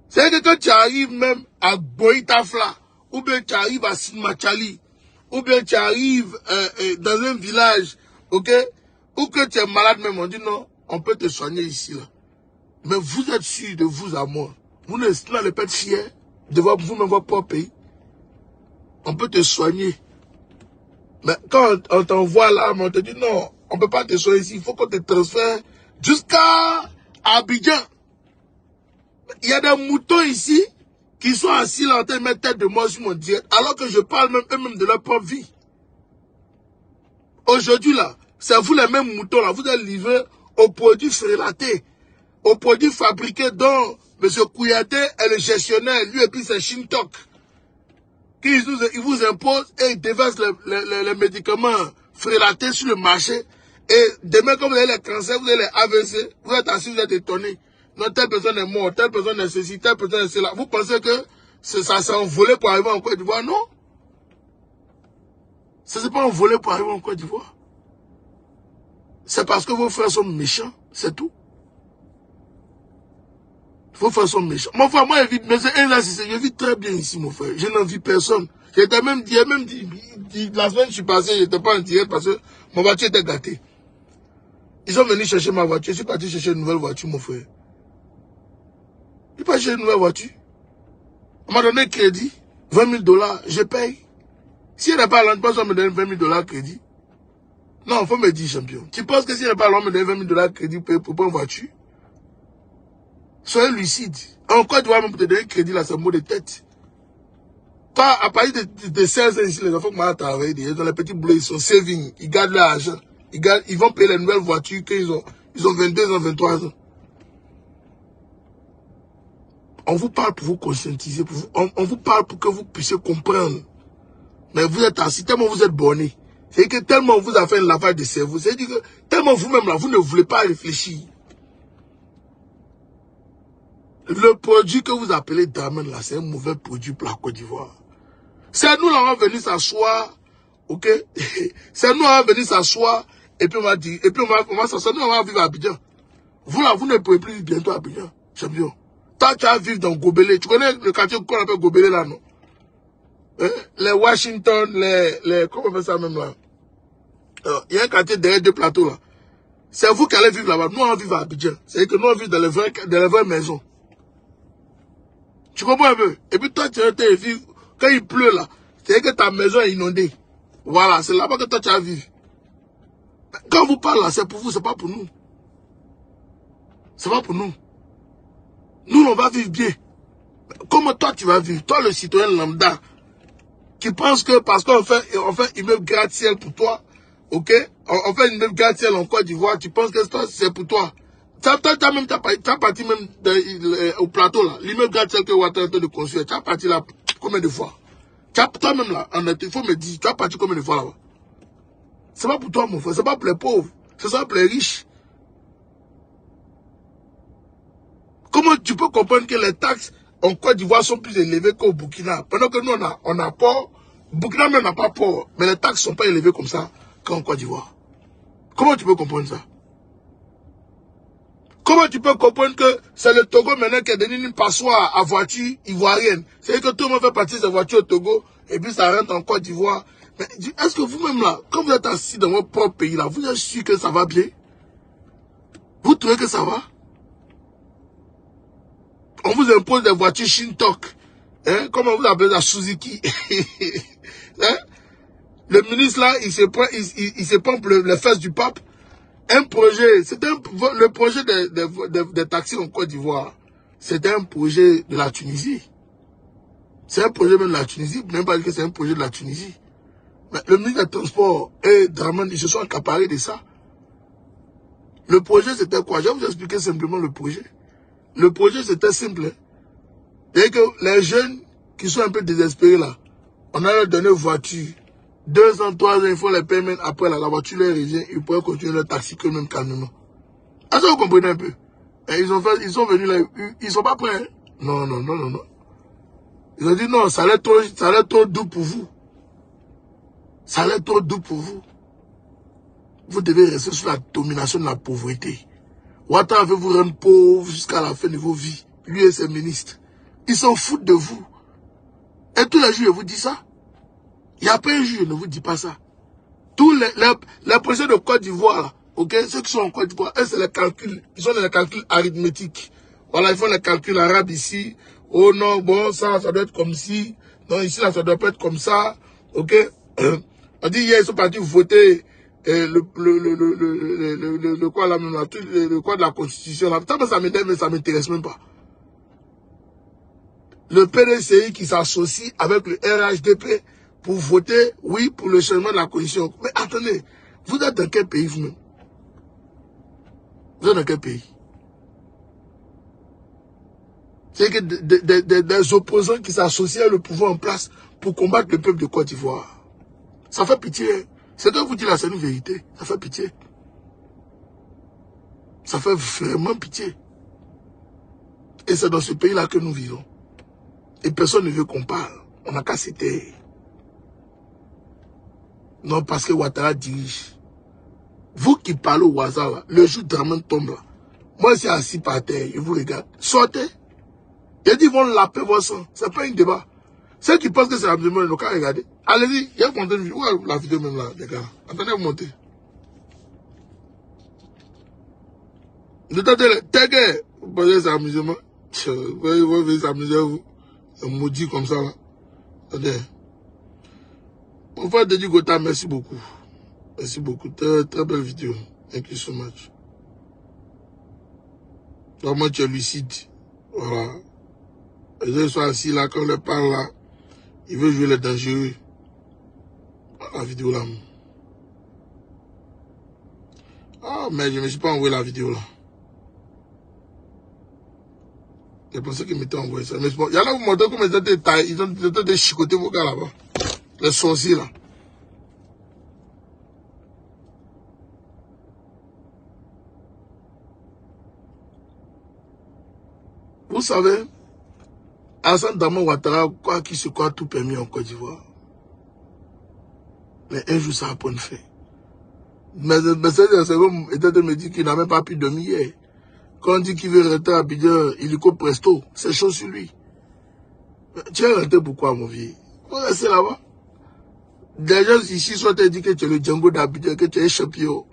Speaker 1: C'est-à-dire que quand tu arrives même à Boïtafla, ou bien tu arrives à Sinmachali, ou bien tu arrives dans un village, ok, ou que tu es malade même, on dit non, on peut te soigner ici, là. Mais vous êtes sûr de vous à moi. Vous n'allez pas être fiers de voir vous-même votre propre pays. On peut te soigner. Mais quand on t'envoie là, on te dit non, On ne peut pas te soigner ici. Il faut qu'on te transfère jusqu'à Abidjan. Il y a des moutons ici qui sont assis là en train de mettre tête de moi sur mon direct, alors que je parle même eux-mêmes de leur propre vie. Aujourd'hui là, c'est vous les mêmes moutons là, vous êtes livrés aux produits frélatés, aux produits fabriqués dont M. Kouyaté est le gestionnaire, lui et puis c'est Shintok. Qui vous impose et il déverse les médicaments frélatés sur le marché. Et demain, quand vous avez les cancers, vous avez les AVC, vous êtes assis, vous êtes étonné. Non, telle personne est morte, telle personne est ceci, telle personne est cela. Vous pensez que ça s'est envolé pour arriver en Côte d'Ivoire? Non. Ça ne s'est pas envolé pour arriver en Côte d'Ivoire. C'est parce que vos frères sont méchants, c'est tout. Vos frères sont méchants. Mon frère, moi, je vis très bien ici, mon frère. Je n'envie personne. J'étais même dit, la semaine je suis passé, je n'étais pas en direct parce que ma voiture était gâtée. Ils sont venus chercher ma voiture. Je suis parti chercher une nouvelle voiture, mon frère. Je suis parti chercher une nouvelle voiture. On m'a donné crédit, 20 000 $, je paye. Si elle n'est pas là, on me donne 20 000 $ crédit. Non, il faut me dire, champion. Tu penses que si elle n'est pas là, on me donne 20 000 $ crédit pour une voiture? Soyez lucide. En Côte d'Ivoire, même pour te donner crédit, là, c'est un mot de tête. Toi, à partir de 16 ans ici, les enfants qui m'ont travaillé, dans les petits boulots, ils sont saving, ils gardent leur argent. Ils vont payer les nouvelles voitures qu'ils ont 22 ans, 23 ans. On vous parle pour vous conscientiser, on vous parle pour que vous puissiez comprendre. Mais vous êtes assis, tellement vous êtes borné. C'est que tellement on vous a fait un lavage de cerveau. C'est-à-dire que tellement vous-même là, vous ne voulez pas réfléchir. Le produit que vous appelez Draman là, c'est un mauvais produit pour la Côte d'Ivoire. C'est nous là, on va venir s'asseoir, ok? C'est nous, on va venir s'asseoir, et puis on va dire, et puis on va s'asseoir, nous on va vivre à Abidjan. Vous là, vous ne pouvez plus vivre bientôt à Abidjan, champion. Toi, tu vas vivre dans Gobelé. Tu connais le quartier qu'on appelle Gobelé là, non? Les Washington, comment on fait ça même là? Il y a un quartier derrière deux plateaux là. C'est vous qui allez vivre là-bas. Nous, on vit à Abidjan. C'est-à-dire que nous, on vit dans les vraies maisons. Tu comprends un peu? Et puis toi, tu vas vivre, quand il pleut là, c'est-à-dire que ta maison est inondée. Voilà, c'est là-bas que toi, tu vas vivre. Quand vous parlez là, c'est pour vous, c'est pas pour nous. C'est pas pour nous. Nous, on va vivre bien. Comment toi, tu vas vivre? Toi, le citoyen lambda, qui pense que parce qu'on fait immeuble gratte-ciel pour toi, ok? On fait une immeuble gratte-ciel en Côte d'Ivoire, tu penses que c'est pour toi. Tu as parti même au plateau là, l'immeuble gratte-ciel que Ouattara est en train de construire, tu as parti là combien de fois? Toi-même là, il faut me dire, tu as parti combien de fois là-bas? C'est pas pour toi mon frère, c'est pas pour les pauvres, c'est ça pour les riches. Comment tu peux comprendre que les taxes en Côte d'Ivoire sont plus élevées qu'au Burkina? Pendant que nous, on a port, Burkina même n'a pas port, mais les taxes ne sont pas élevées comme ça qu'en Côte d'Ivoire. Comment tu peux comprendre ça? Comment tu peux comprendre que c'est le Togo maintenant qui a donné une passoire à voiture ivoirienne? C'est-à-dire que tout le monde fait partie de sa voiture au Togo et puis ça rentre en Côte d'Ivoire. Mais est-ce que vous-même là, quand vous êtes assis dans votre propre pays là, vous êtes sûr que ça va bien? Vous trouvez que ça va? On vous impose des voitures Shintok. Hein? Comment vous appelez ça? Suzuki. Hein? Le ministre là, il se prend pour les fesses du pape. Un projet, le projet des taxis en Côte d'Ivoire, c'était un projet de la Tunisie. C'est un projet même de la Tunisie, même pas dire que c'est un projet de la Tunisie. Mais le ministre des Transports et Draman, ils se sont accaparés de ça. Le projet c'était quoi? Je vais vous expliquer simplement le projet. Le projet c'était simple. Et que les jeunes qui sont un peu désespérés là, on a leur donné une voiture. 2 ans, 3 ans, il faut les payer. Après la voiture leur revient, ils pourraient continuer leur taxi que même calmement. Est-ce que vous comprenez un peu? Et ils sont venus là, ils sont pas prêts. Hein? Non. Ils ont dit non, ça allait trop doux pour vous. Ça allait trop doux pour vous. Vous devez rester sous la domination de la pauvreté. Ouattara veut vous rendre pauvre jusqu'à la fin de vos vies. Lui et ses ministres. Ils s'en foutent de vous. Et tous les jours, je vous dis ça. Il n'y a pas un jour, je ne vous dis pas ça. Tous les projets de Côte d'Ivoire, là, ok, ceux qui sont en Côte d'Ivoire, eux, c'est les calculs. Ils sont dans les calculs arithmétiques. Voilà, ils font les calculs arabes ici. Oh non, bon, ça doit être comme ci. Non, ici, là, ça doit pas être comme ça. Ok. On dit hier, ils sont partis voter le quoi là, le quoi de la Constitution là. Ça m'intéresse, mais ça m'intéresse même pas. Le PDCI qui s'associe avec le RHDP pour voter, oui, pour le changement de la Constitution. Mais attendez, vous êtes dans quel pays vous-même? Vous êtes dans quel pays? C'est que des opposants qui s'associent le pouvoir en place pour combattre le peuple de Côte d'Ivoire. Ça fait pitié. C'est que vous dites là, c'est une vérité. Ça fait pitié. Ça fait vraiment pitié. Et c'est dans ce pays-là que nous vivons. Et personne ne veut qu'on parle. On n'a qu'à citer. Non, parce que Ouattara dirige. Vous qui parlez au hasard, là, le jour Dramane tombe là. Moi, je suis assis par terre, je vous regarde. Sortez. Ils disent, ils vont laper vos sangs. Ce n'est pas un débat. Ceux qui pensent que c'est la vidéo, ils n'ont qu'à regarder. Allez-y, il y a une vidéo. Où est la vidéo même là, les gars? Attendez, vous montez. T'es vous pensez que c'est amusement? Vous voyez, s'amuser, vous. Un maudit comme ça là. Attendez. Mon frère Dedi Gota, merci beaucoup. Merci beaucoup. Très belle vidéo. Thank you so much. Vraiment, tu es lucide. Voilà. Les gens sont assis là, quand on leur parle là, ils veulent jouer les dangereux. La vidéo là. Ah, mais je ne me suis pas envoyé la vidéo là. Je pensais qu'ils m'étaient envoyé ça. Mais bon, il y en a qui vous montrent comment ils ont des chicotés vos gars là-bas. Les sorciers là. Vous savez, Alassane Dramane Ouattara, quoi qu'il se croit tout permis en Côte d'Ivoire. Mais un jour, ça va prendre fin. Mais c'est de me dire qu'il n'a même pas pu dormir hier. Quand on dit qu'il veut rentrer à Abidjan, illico presto, c'est chaud sur lui. Tu es rentré pourquoi, mon vieux? Faut rester là-bas. Des gens ici sont dit que tu es le Django d'Abidjan, que tu es champion.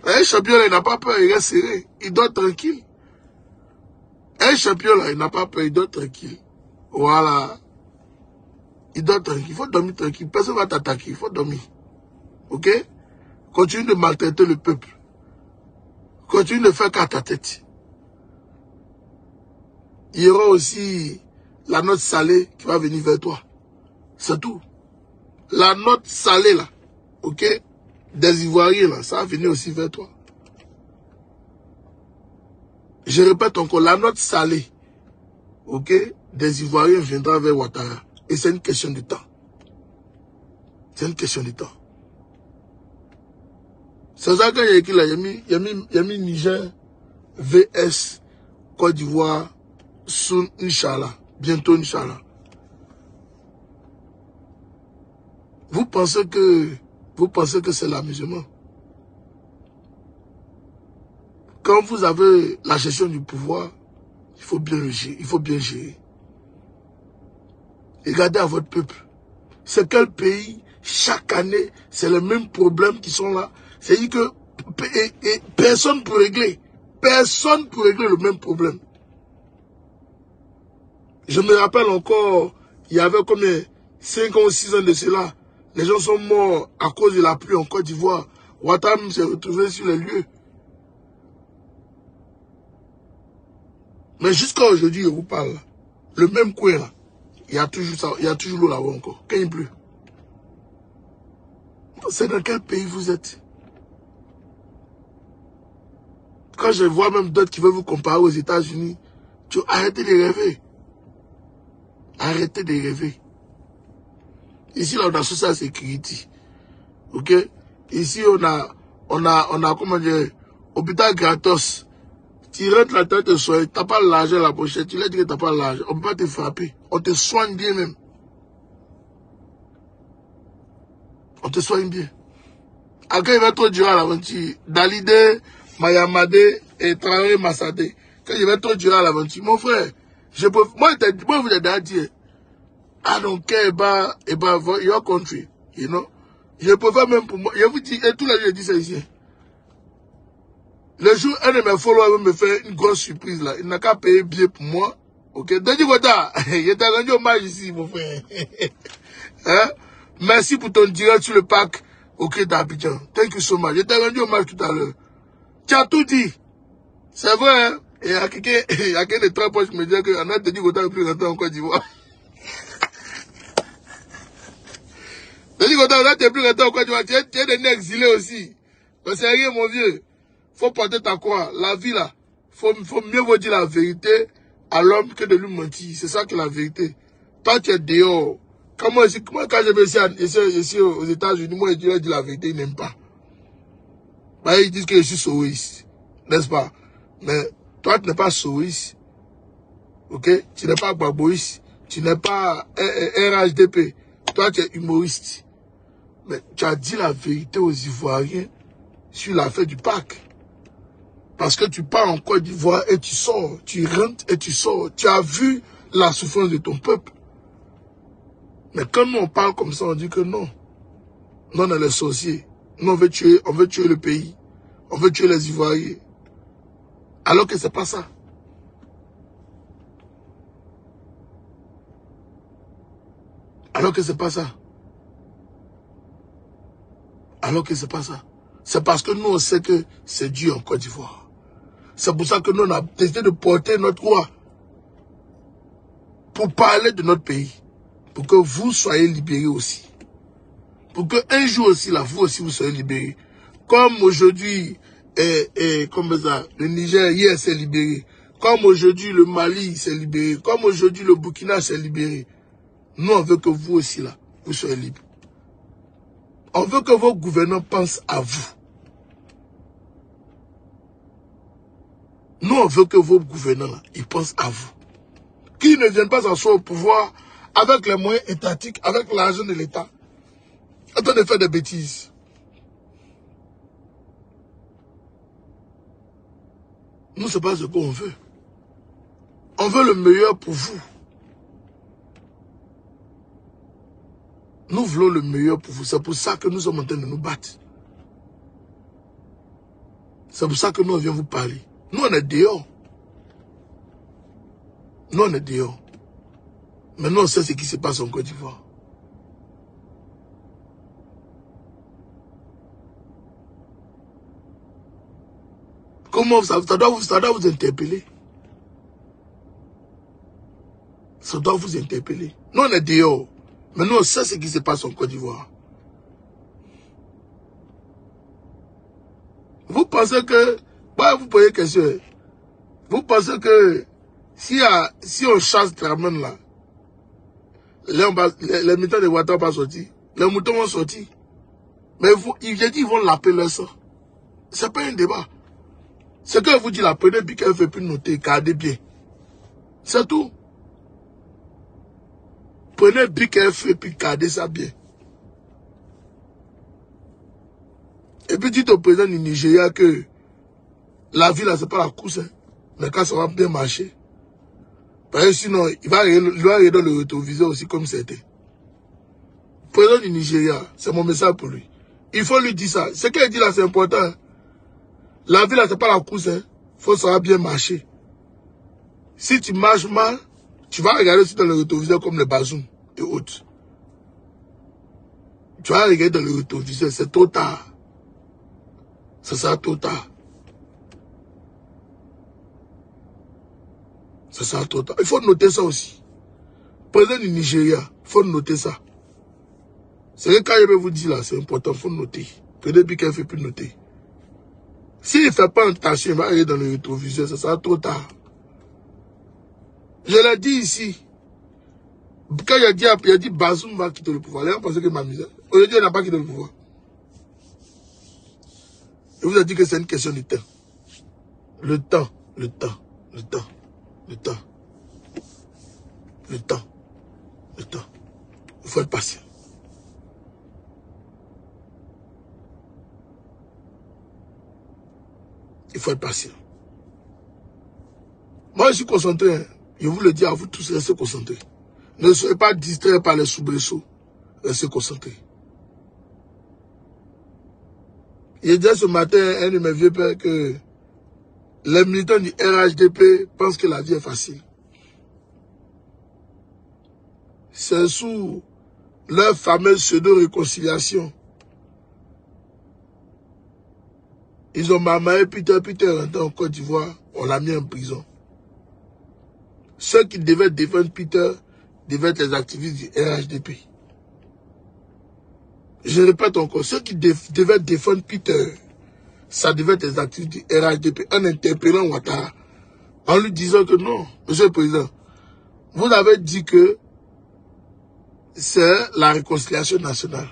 Speaker 1: Un champion, là, il n'a pas peur, il reste serré. Il dort tranquille. Un champion, là, il n'a pas peur, il dort tranquille. Voilà. Il dort tranquille. Il faut dormir tranquille. Personne ne va t'attaquer. Il faut dormir. Ok? Continue de maltraiter le peuple. Continue de faire qu'à ta tête. Il y aura aussi la note salée qui va venir vers toi. C'est tout. La note salée, là. Ok? Des Ivoiriens, là. Ça va venir aussi vers toi. Je répète encore, la note salée, ok, des Ivoiriens viendra vers Ouattara. Et c'est une question de temps. C'est une question de temps. C'est ça qu'il y a écrit là, il y a mis Niger, VS, Côte d'Ivoire, soon, Inch'Allah. Bientôt, Inch'Allah. Vous pensez que c'est l'amusement? Quand vous avez la gestion du pouvoir, il faut bien le gérer, il faut bien gérer. Regardez à votre peuple. C'est quel pays, chaque année, c'est les mêmes problèmes qui sont là. C'est-à-dire que personne ne peut régler. Personne ne peut régler le même problème. Je me rappelle encore, il y avait combien, 5 ans ou 6 ans de cela, les gens sont morts à cause de la pluie en Côte d'Ivoire. Ouattara s'est retrouvé sur les lieux. Mais jusqu'à aujourd'hui, je vous parle, le même coin là, il y a toujours ça, il y a toujours l'eau là-bas encore, quand il pleut. C'est dans quel pays vous êtes? Quand je vois même d'autres qui veulent vous comparer aux États-Unis, arrêtez de rêver. Arrêtez de rêver. Ici, là, on a social security. Ok? Ici, on a, comment dire, hôpital gratos. Tu rentres la tête de soin, tu n'as pas l'argent à la pochette, tu leur dis que tu n'as pas l'argent. On ne peut pas te frapper. On te soigne bien même. On te soigne bien. À quand il va trop durer à l'aventure, Dalide, Mayamade et Traoré Massade. Quand il va trop durer à l'aventure, mon frère, moi, je vous ai déjà dit, I don't care about your country, you know. Je préfère même pour moi, je vous dis, et tous les jours, je dis ça ici. Le jour, un de mes followers me fait une grosse surprise là. Il n'a qu'à payer bien pour moi. Ok? Dedi Gota, il était rendu hommage ici, mon frère. Hein? Merci pour ton direct sur le parc au Quai d'Abidjan. Thank you so much. Je t'ai rendu hommage tout à l'heure. Tu as tout dit. C'est vrai, hein? Et il y a quelqu'un de très proche qui me disait qu'on a te dit qu'on t'a plus rentrer en Côte d'Ivoire. Je dis qu'on t'a plus rentrer en Côte d'Ivoire. Tu es des nez exilés aussi. Mais c'est rien, mon vieux. Faut porter ta croix. La vie, là. Faut mieux vous dire la vérité à l'homme que de lui mentir. C'est ça qui est la vérité. Toi, tu es dehors. Quand je vais ici aux États-Unis, moi, je dis la vérité, ils n'aiment pas. Bah, ils disent que je suis soïste. N'est-ce pas? Mais toi, tu n'es pas soïste. Ok? Tu n'es pas baboïste. Tu n'es pas RHDP. Toi, tu es humoriste. Mais tu as dit la vérité aux Ivoiriens sur l'affaire du parc. Parce que tu pars en Côte d'Ivoire et tu sors. Tu rentres et tu sors. Tu as vu la souffrance de ton peuple. Mais quand nous on parle comme ça, on dit que non. Non, on est les sorciers. Nous, on veut tuer le pays. On veut tuer les Ivoiriens. Alors que c'est pas ça. Alors que c'est pas ça. Alors que c'est pas ça. C'est parce que nous, on sait que c'est Dieu en Côte d'Ivoire. C'est pour ça que nous, on a décidé de porter notre voix pour parler de notre pays. Pour que vous soyez libérés aussi. Pour qu'un jour aussi, là, vous aussi, vous soyez libérés. Comme aujourd'hui, comme ça, le Niger, hier, s'est libéré. Comme aujourd'hui, le Mali s'est libéré. Comme aujourd'hui, le Burkina s'est libéré. Nous, on veut que vous aussi, là, vous soyez libres. On veut que vos gouvernants pensent à vous. Nous, on veut que vos gouvernants, là, ils pensent à vous. Qu'ils ne viennent pas s'asseoir au pouvoir avec les moyens étatiques, avec l'argent de l'État, en train de faire des bêtises. Nous, ce n'est pas ce qu'on veut. On veut le meilleur pour vous. Nous voulons le meilleur pour vous. C'est pour ça que nous sommes en train de nous battre. C'est pour ça que nous, on vient vous parler. Nous, on est dehors. Nous, on est dehors. Mais nous, on sait ce qui se passe en Côte d'Ivoire. Comment ça doit vous interpeller. Ça doit vous interpeller. Nous, on est dehors. Mais nous, on sait ce qui se passe en Côte d'Ivoire. Vous pensez que... vous posez une question. Vous pensez que si on chasse Dramane là, les militants de Ouattara vont pas sortir. Les moutons vont sortir. Mais j'ai dit ils vont laper leur sang. Ce n'est pas un débat. Ce que vous dites là, prenez bien qu'elle fait plus noter, gardez bien. C'est tout. Prenez bien qu'elle fait puis gardez ça bien. Et puis dites au président du Nigeria que la vie là, c'est pas la course. Hein. Mais quand ça va bien marcher. Parce que sinon, il va aller dans le rétroviseur aussi comme c'était. Président du Nigeria, c'est mon message pour lui. Il faut lui dire ça. Ce qu'il dit là, c'est important. Hein. La vie là, c'est pas la course. Il faut que ça va bien marcher. Si tu marches mal, tu vas regarder aussi dans le rétroviseur comme les Bazoum et autres. Tu vas regarder dans le rétroviseur, c'est trop tard. Ça sera trop tard. Ça sera trop tard. Il faut noter ça aussi. Président du Nigeria, il faut noter ça. C'est que quand je vais vous dire là, c'est important, il faut noter. Peut-être bien qu'elle fait plus noter. S'il ne fait pas attention, il va aller dans le rétroviseur, ça sera trop tard. Je l'ai dit ici. Quand il a dit Bazoum va quitter le pouvoir, les gens pensaient que ma misère. Aujourd'hui, il n'a pas quitté le pouvoir. Je vous ai dit que c'est une question de temps. Le temps, le temps, le temps, le temps, le temps, le temps. Il faut être patient. Il faut être patient. Moi, je suis concentré. Hein. Je vous le dis à vous tous, restez concentrés. Ne soyez pas distraits par les soubresauts. Restez concentrés. Il disait ce matin, un de mes vieux pères, que les militants du RHDP pensent que la vie est facile. C'est sous leur fameuse pseudo-réconciliation. Ils ont marmaillé Peter rentré en Côte d'Ivoire, on l'a mis en prison. Ceux qui devaient défendre Peter devaient être les activistes du RHDP. Je répète encore, ceux qui devaient défendre Peter, ça devait être les activistes du RHDP, en interpellant Ouattara, en lui disant que non, Monsieur le Président, vous avez dit que c'est la réconciliation nationale.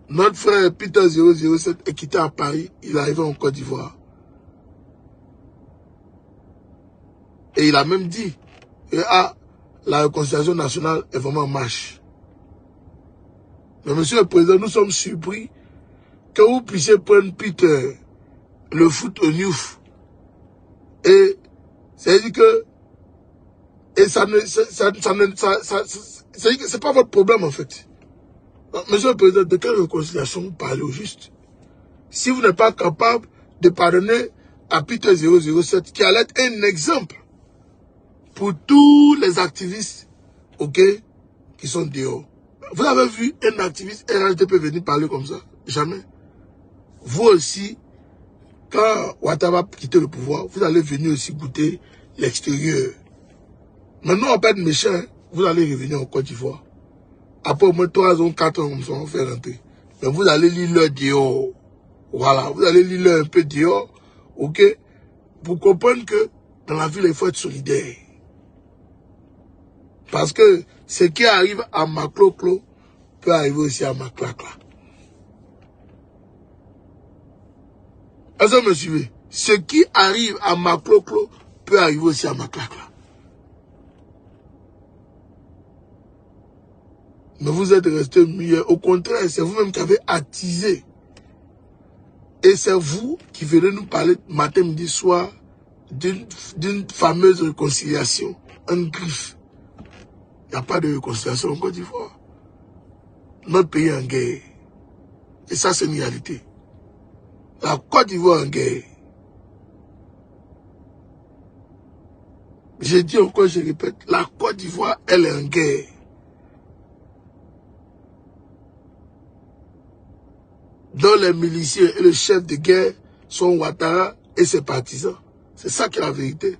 Speaker 1: Notre frère Peter 007 est quitté à Paris, il est arrivé en Côte d'Ivoire. Et il a même dit que la réconciliation nationale est vraiment en marche. Mais Monsieur le Président, nous sommes surpris que vous puissiez prendre Peter, le foot au Newf. Et c'est-à-dire que c'est pas votre problème en fait. Donc, Monsieur le Président, de quelle réconciliation vous parlez au juste? Si vous n'êtes pas capable de pardonner à Peter 007, qui allait être un exemple pour tous les activistes, ok, qui sont dehors. Vous avez vu un activiste RHDP venir parler comme ça? Jamais. Vous aussi, quand Ouattara va quitter le pouvoir, vous allez venir aussi goûter l'extérieur. Maintenant, on va pas être méchant, hein? Vous allez revenir en Côte d'Ivoire. Après au moins 3 ans, 4 ans, comme ça, on va faire rentrer. Mais vous allez lire leur dehors. Voilà, vous allez lire leur un peu dehors, ok, pour comprendre que dans la ville, il faut être solidaire. Parce que ce qui arrive à Macloclo peut arriver aussi à Maclacla. Est-ce que vous me suivez? Ce qui arrive à Macloclo peut arriver aussi à Maclacla. Mais vous êtes resté mieux. Au contraire, c'est vous-même qui avez attisé. Et c'est vous qui venez nous parler matin, midi, soir d'une fameuse réconciliation. Un griffe. Il n'y a pas de réconciliation en Côte d'Ivoire. Notre pays est en guerre. Et ça, c'est une réalité. La Côte d'Ivoire est en guerre. Je dis encore, je répète, la Côte d'Ivoire, elle est en guerre. Dont les miliciens et le chef de guerre sont Ouattara et ses partisans. C'est ça qui est la vérité.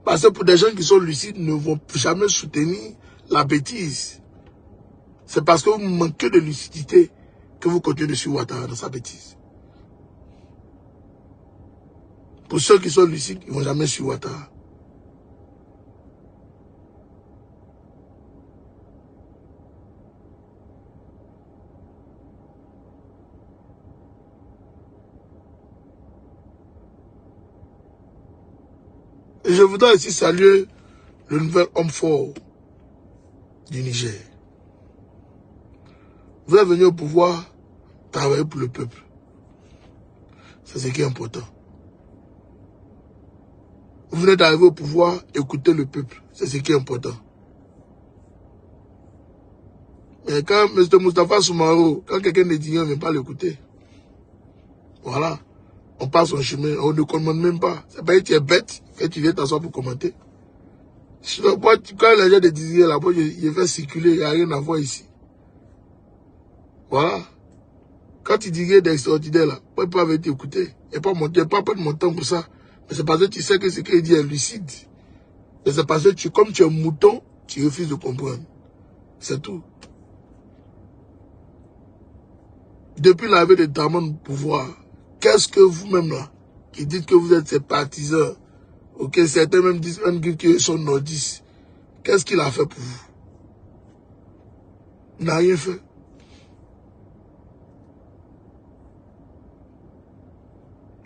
Speaker 1: Parce que pour des gens qui sont lucides, ne vont jamais soutenir la bêtise. C'est parce que vous manquez de lucidité que vous continuez de suivre Ouattara dans sa bêtise. Pour ceux qui sont lucides, ils ne vont jamais suivre Ouattara. Et je voudrais aussi saluer le nouvel homme fort du Niger. Vous êtes venu au pouvoir travailler pour le peuple. C'est ce qui est important. Vous venez d'arriver au pouvoir, écouter le peuple. C'est ce qui est important. Mais quand M. Moustapha Soumaro, quand quelqu'un est digne, on ne vient pas l'écouter. Voilà. On passe son chemin, on ne commande même pas. C'est pas que tu es bête que tu viens t'asseoir pour commenter. Quand les gens te disent là-bas, je vais circuler, il n'y a rien à voir ici. Voilà. Quand tu dis d'extraordinaire là, on ne peut pas t'écouter. Il n'y a pas de mon temps pour ça. Mais c'est parce que tu sais que ce qu'il dit est lucide. Mais c'est parce que comme tu es un mouton, tu refuses de comprendre. C'est tout. Depuis l'arrivée de Dramane au pouvoir, qu'est-ce que vous-même là, qui dites que vous êtes ses partisans, ok, certains même disent qu'ils sont nordistes, qu'est-ce qu'il a fait pour vous? Il n'a rien fait.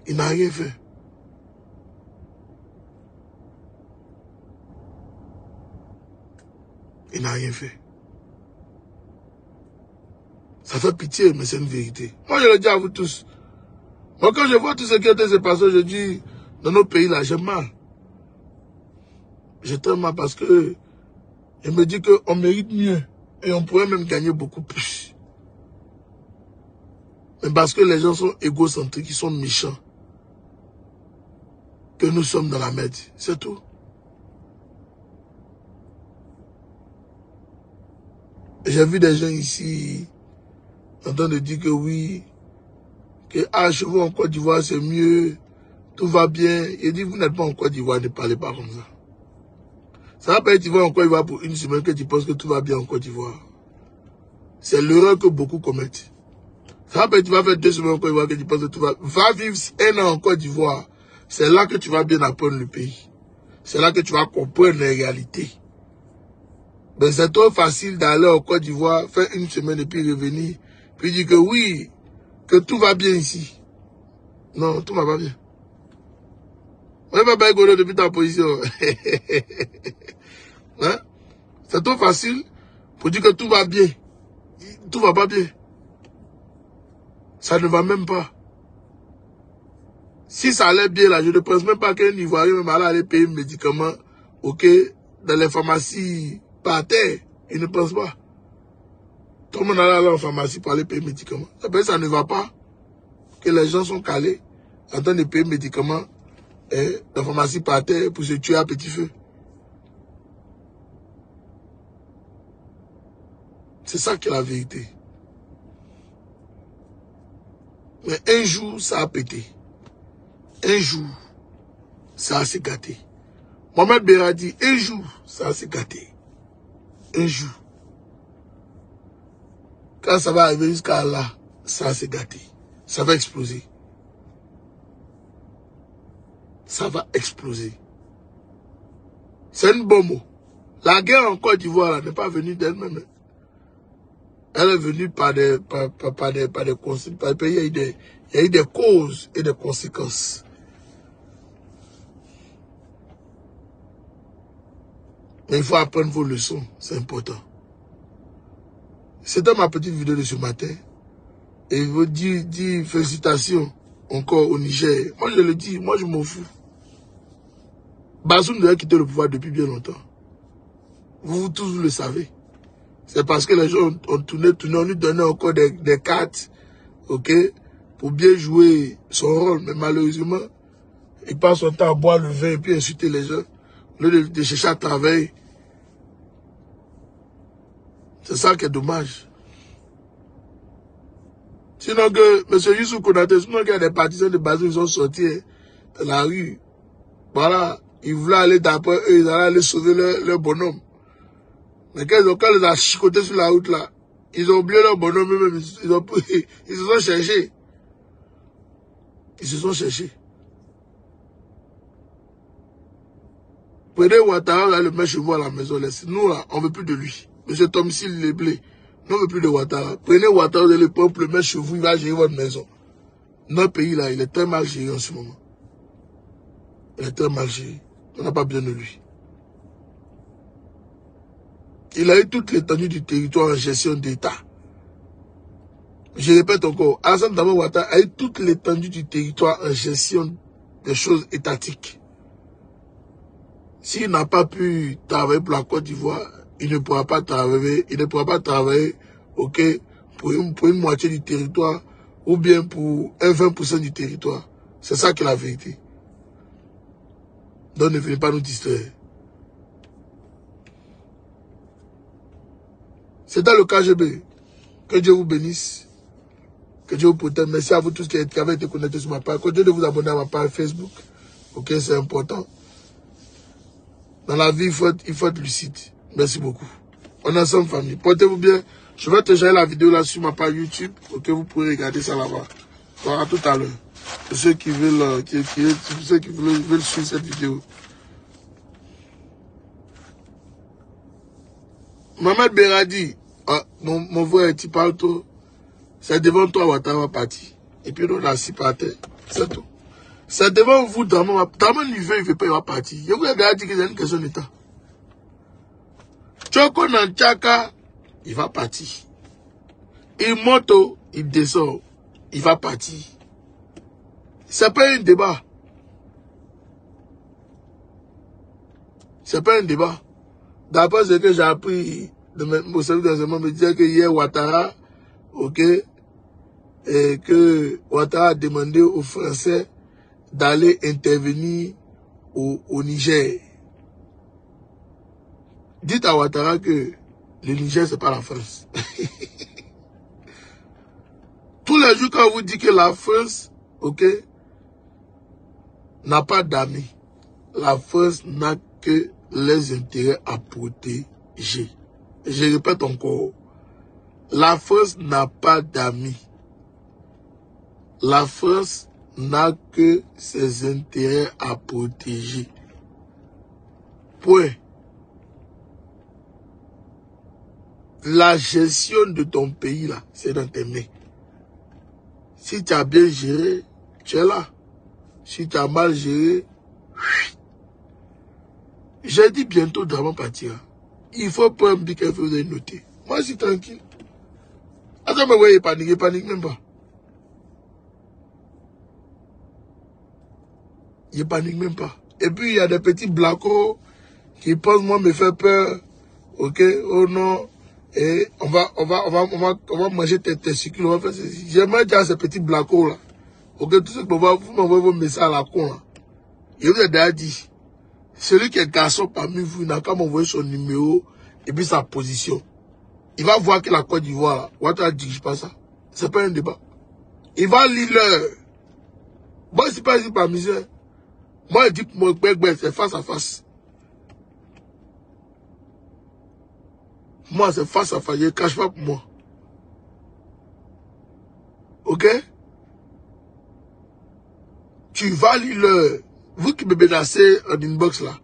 Speaker 1: Il n'a rien fait. Il n'a rien fait. Ça fait pitié, mais c'est une vérité. Moi, je le dis à vous tous. Moi, quand je vois tout ce qui était ces personnes, je dis, dans nos pays là, j'ai mal. J'ai très mal parce que je me dis qu'on mérite mieux. Et on pourrait même gagner beaucoup plus. Mais parce que les gens sont égocentriques, ils sont méchants. Que nous sommes dans la merde. C'est tout. J'ai vu des gens ici en train de dire que oui, que chez vous en Côte d'Ivoire c'est mieux, tout va bien. Il dit, vous n'êtes pas en Côte d'Ivoire, ne parlez pas comme ça. Ça va pas être tu vas en Côte d'Ivoire pour une semaine que tu penses que tout va bien en Côte d'Ivoire. C'est l'erreur que beaucoup commettent. Ça va pas être tu vas faire 2 semaines en Côte d'Ivoire que tu penses que tout va... Va vivre 1 an en Côte d'Ivoire. C'est là que tu vas bien apprendre le pays. C'est là que tu vas comprendre les réalités. Mais c'est trop facile d'aller en Côte d'Ivoire, faire 1 semaine et puis revenir. Puis dire que oui, que tout va bien ici. Non, tout va pas bien. On ne va pas rigoler depuis ta position. Hein? C'est trop facile pour dire que tout va bien. Tout va pas bien. Ça ne va même pas. Si ça allait bien là, je ne pense même pas qu'un Ivoirien même aller payer un médicament, ok, dans les pharmacies par terre. Il ne pense pas. Tout le monde allait en pharmacie pour aller payer un médicament. Ça ne va pas. Que les gens sont calés en train de payer un médicament dans la pharmacie par terre pour se tuer à petit feu. C'est ça qui est la vérité. Mais un jour, ça a pété. Un jour, ça a se gâté. Mohamed Beradi, un jour, ça a se gâté. Un jour. Quand ça va arriver jusqu'à là, ça va se gâter. Ça va exploser. Ça va exploser. C'est une bombe. La guerre en Côte d'Ivoire n'est pas venue d'elle-même. Elle est venue par des conséquences. Il y a eu des causes et des conséquences. Mais il faut apprendre vos leçons, c'est important. C'était ma petite vidéo de ce matin. Et il veut dire félicitations encore au Niger. Moi je le dis, moi je m'en fous. Bazoum devait quitter le pouvoir depuis bien longtemps. Vous tous le savez. C'est parce que les gens ont tourné, on lui donnait encore des cartes, ok, pour bien jouer son rôle. Mais malheureusement, il passe son temps à boire le vin et puis insulter les gens. Au lieu de chercher à travailler. C'est ça qui est dommage. Sinon que M. Youssou Konaté, sinon qu'il y a des partisans de Bazoum, ils sont sortis dans la rue. Voilà, ils voulaient aller d'après eux, ils allaient aller sauver leur bonhomme. Mais quand ils les ont chicotés sur la route là, ils ont oublié leur bonhomme eux-mêmes, ils se sont cherchés. Ils se sont cherchés. Prenez Ouattara, là, le mettre chez vous à la maison. Nous là, on ne veut plus de lui. Monsieur Tomsil Leblé, nous on ne veut plus de Ouattara. Prenez Ouattara, le peuple, le mettre chez vous, il va gérer votre maison. Notre pays là, il est très mal géré en ce moment. Il est très mal géré. On n'a pas besoin de lui. Il a eu toute l'étendue du territoire en gestion d'État. Je répète encore, Alassane Dramane Ouattara a eu toute l'étendue du territoire en gestion des choses étatiques. S'il n'a pas pu travailler pour la Côte d'Ivoire, il ne pourra pas travailler, ok, pour une moitié du territoire ou bien pour un 20% du territoire. C'est ça qui est la vérité. Donc ne venez pas nous distraire. C'est dans le KGB. Que Dieu vous bénisse. Que Dieu vous protège. Merci à vous tous qui avez été connectés sur ma page. Continuez de vous abonner à ma page Facebook. Ok, c'est important. Dans la vie, il faut être lucide. Merci beaucoup. On est ensemble, famille. Portez-vous bien. Je vais télécharger la vidéo là sur ma page YouTube. Ok, vous pourrez regarder ça là-bas. Donc, à tout à l'heure. Pour ceux qui veulent, veulent suivre cette vidéo. Mohamed Beradi, mon frère, tu parles trop. C'est devant toi, Ouattara parti. Et puis, on a assis par terre. C'est tout. C'est devant vous, Dramane. Dramane, il veut pas, il va partir. Je vous ai déjà dit que c'est une question de temps. Tchoko Nanchaka, il va partir. Imoto, il descend. Il va partir. C'est pas un débat. C'est pas un débat. D'après ce que j'ai appris de mon service d'enseignement, me disait que hier, Ouattara, ok, et que Ouattara a demandé aux Français d'aller intervenir au Niger. Dites à Ouattara que Le Niger, c'est pas la France. Tous les jours, quand on vous dit que la France, ok, n'a pas d'amis, la France n'a que les intérêts à protéger. Je répète encore, la France n'a pas d'amis. La France n'a que ses intérêts à protéger. Point. La gestion de ton pays, là, c'est dans tes mains. Si tu as bien géré, tu es là. Si tu as mal géré, j'ai dit bientôt Draman partira. Il faut prendre un bic et vous noter. Moi, je suis tranquille. Attends, mais ouais, il panique même pas. Il panique même pas. Et puis, il y a des petits blacos qui pensent, moi, me faire peur. Ok, oh non. Et on va manger tes testicules, on va faire ceci. J'aimerais dire à ces petits blacos là. Ok, tout ce que vous m'envoyez vos messages à la con là. Je vous ai déjà dit, celui qui est garçon parmi vous, il n'a qu'à m'envoyer son numéro et puis sa position. Il va voir que la Côte d'Ivoire là, Ouattara ne dirige pas ça. C'est pas un débat. Il va lire l'heure. Moi, c'est pas ici par misère. Moi, je dis que mon père, c'est face à face. Moi, c'est face à face. Je ne cache pas pour moi. Ok? Tu vas lire l'heure. Vous qui me menacez en inbox là.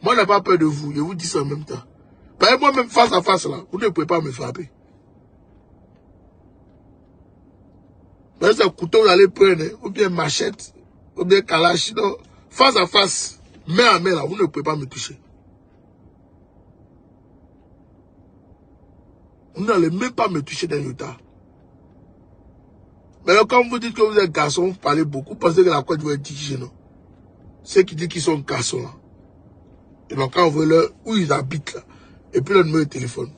Speaker 1: Moi, je n'ai pas peur de vous. Je vous dis ça en même temps. Parce que moi-même, face à face là, vous ne pouvez pas me frapper. Mais c'est un couteau, vous allez prendre, ou bien machette, ou bien kalash. Non, face à face, main à main là, vous ne pouvez pas me toucher. Vous n'allez même pas me toucher dans le tas. Mais là, quand vous dites que vous êtes garçon, vous parlez beaucoup, pensez que la Côte d'Ivoire est dirigée, non? Ceux qui disent qu'ils sont garçons là. Ils n'ont qu'à envoyer leur où ils habitent là. Et puis le numéro de téléphone.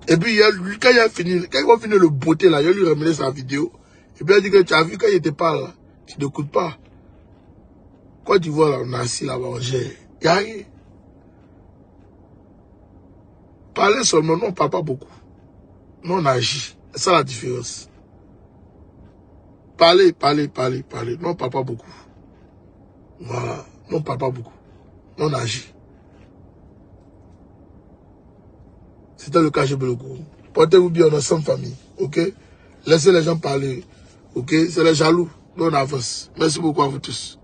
Speaker 1: Et puis quand il a fini le beauté là, il lui ramené sa vidéo. Et puis il a dit que tu as vu quand il te parle là, tu n'écoutes pas. Quand tu vois là, on est assis là-bas, on gère. Il n'y a rien. Parler seulement, non, on ne parle pas beaucoup. Non, on agit. C'est ça la différence. Parler. Non, on ne parle pas beaucoup. Voilà. Non, on ne parle pas beaucoup. Non, on agit. C'était le cas chez Beloko. Portez-vous bien, on est ensemble famille. Ok? Laissez les gens parler. Ok? C'est les jaloux. Nous, on avance. Merci beaucoup à vous tous.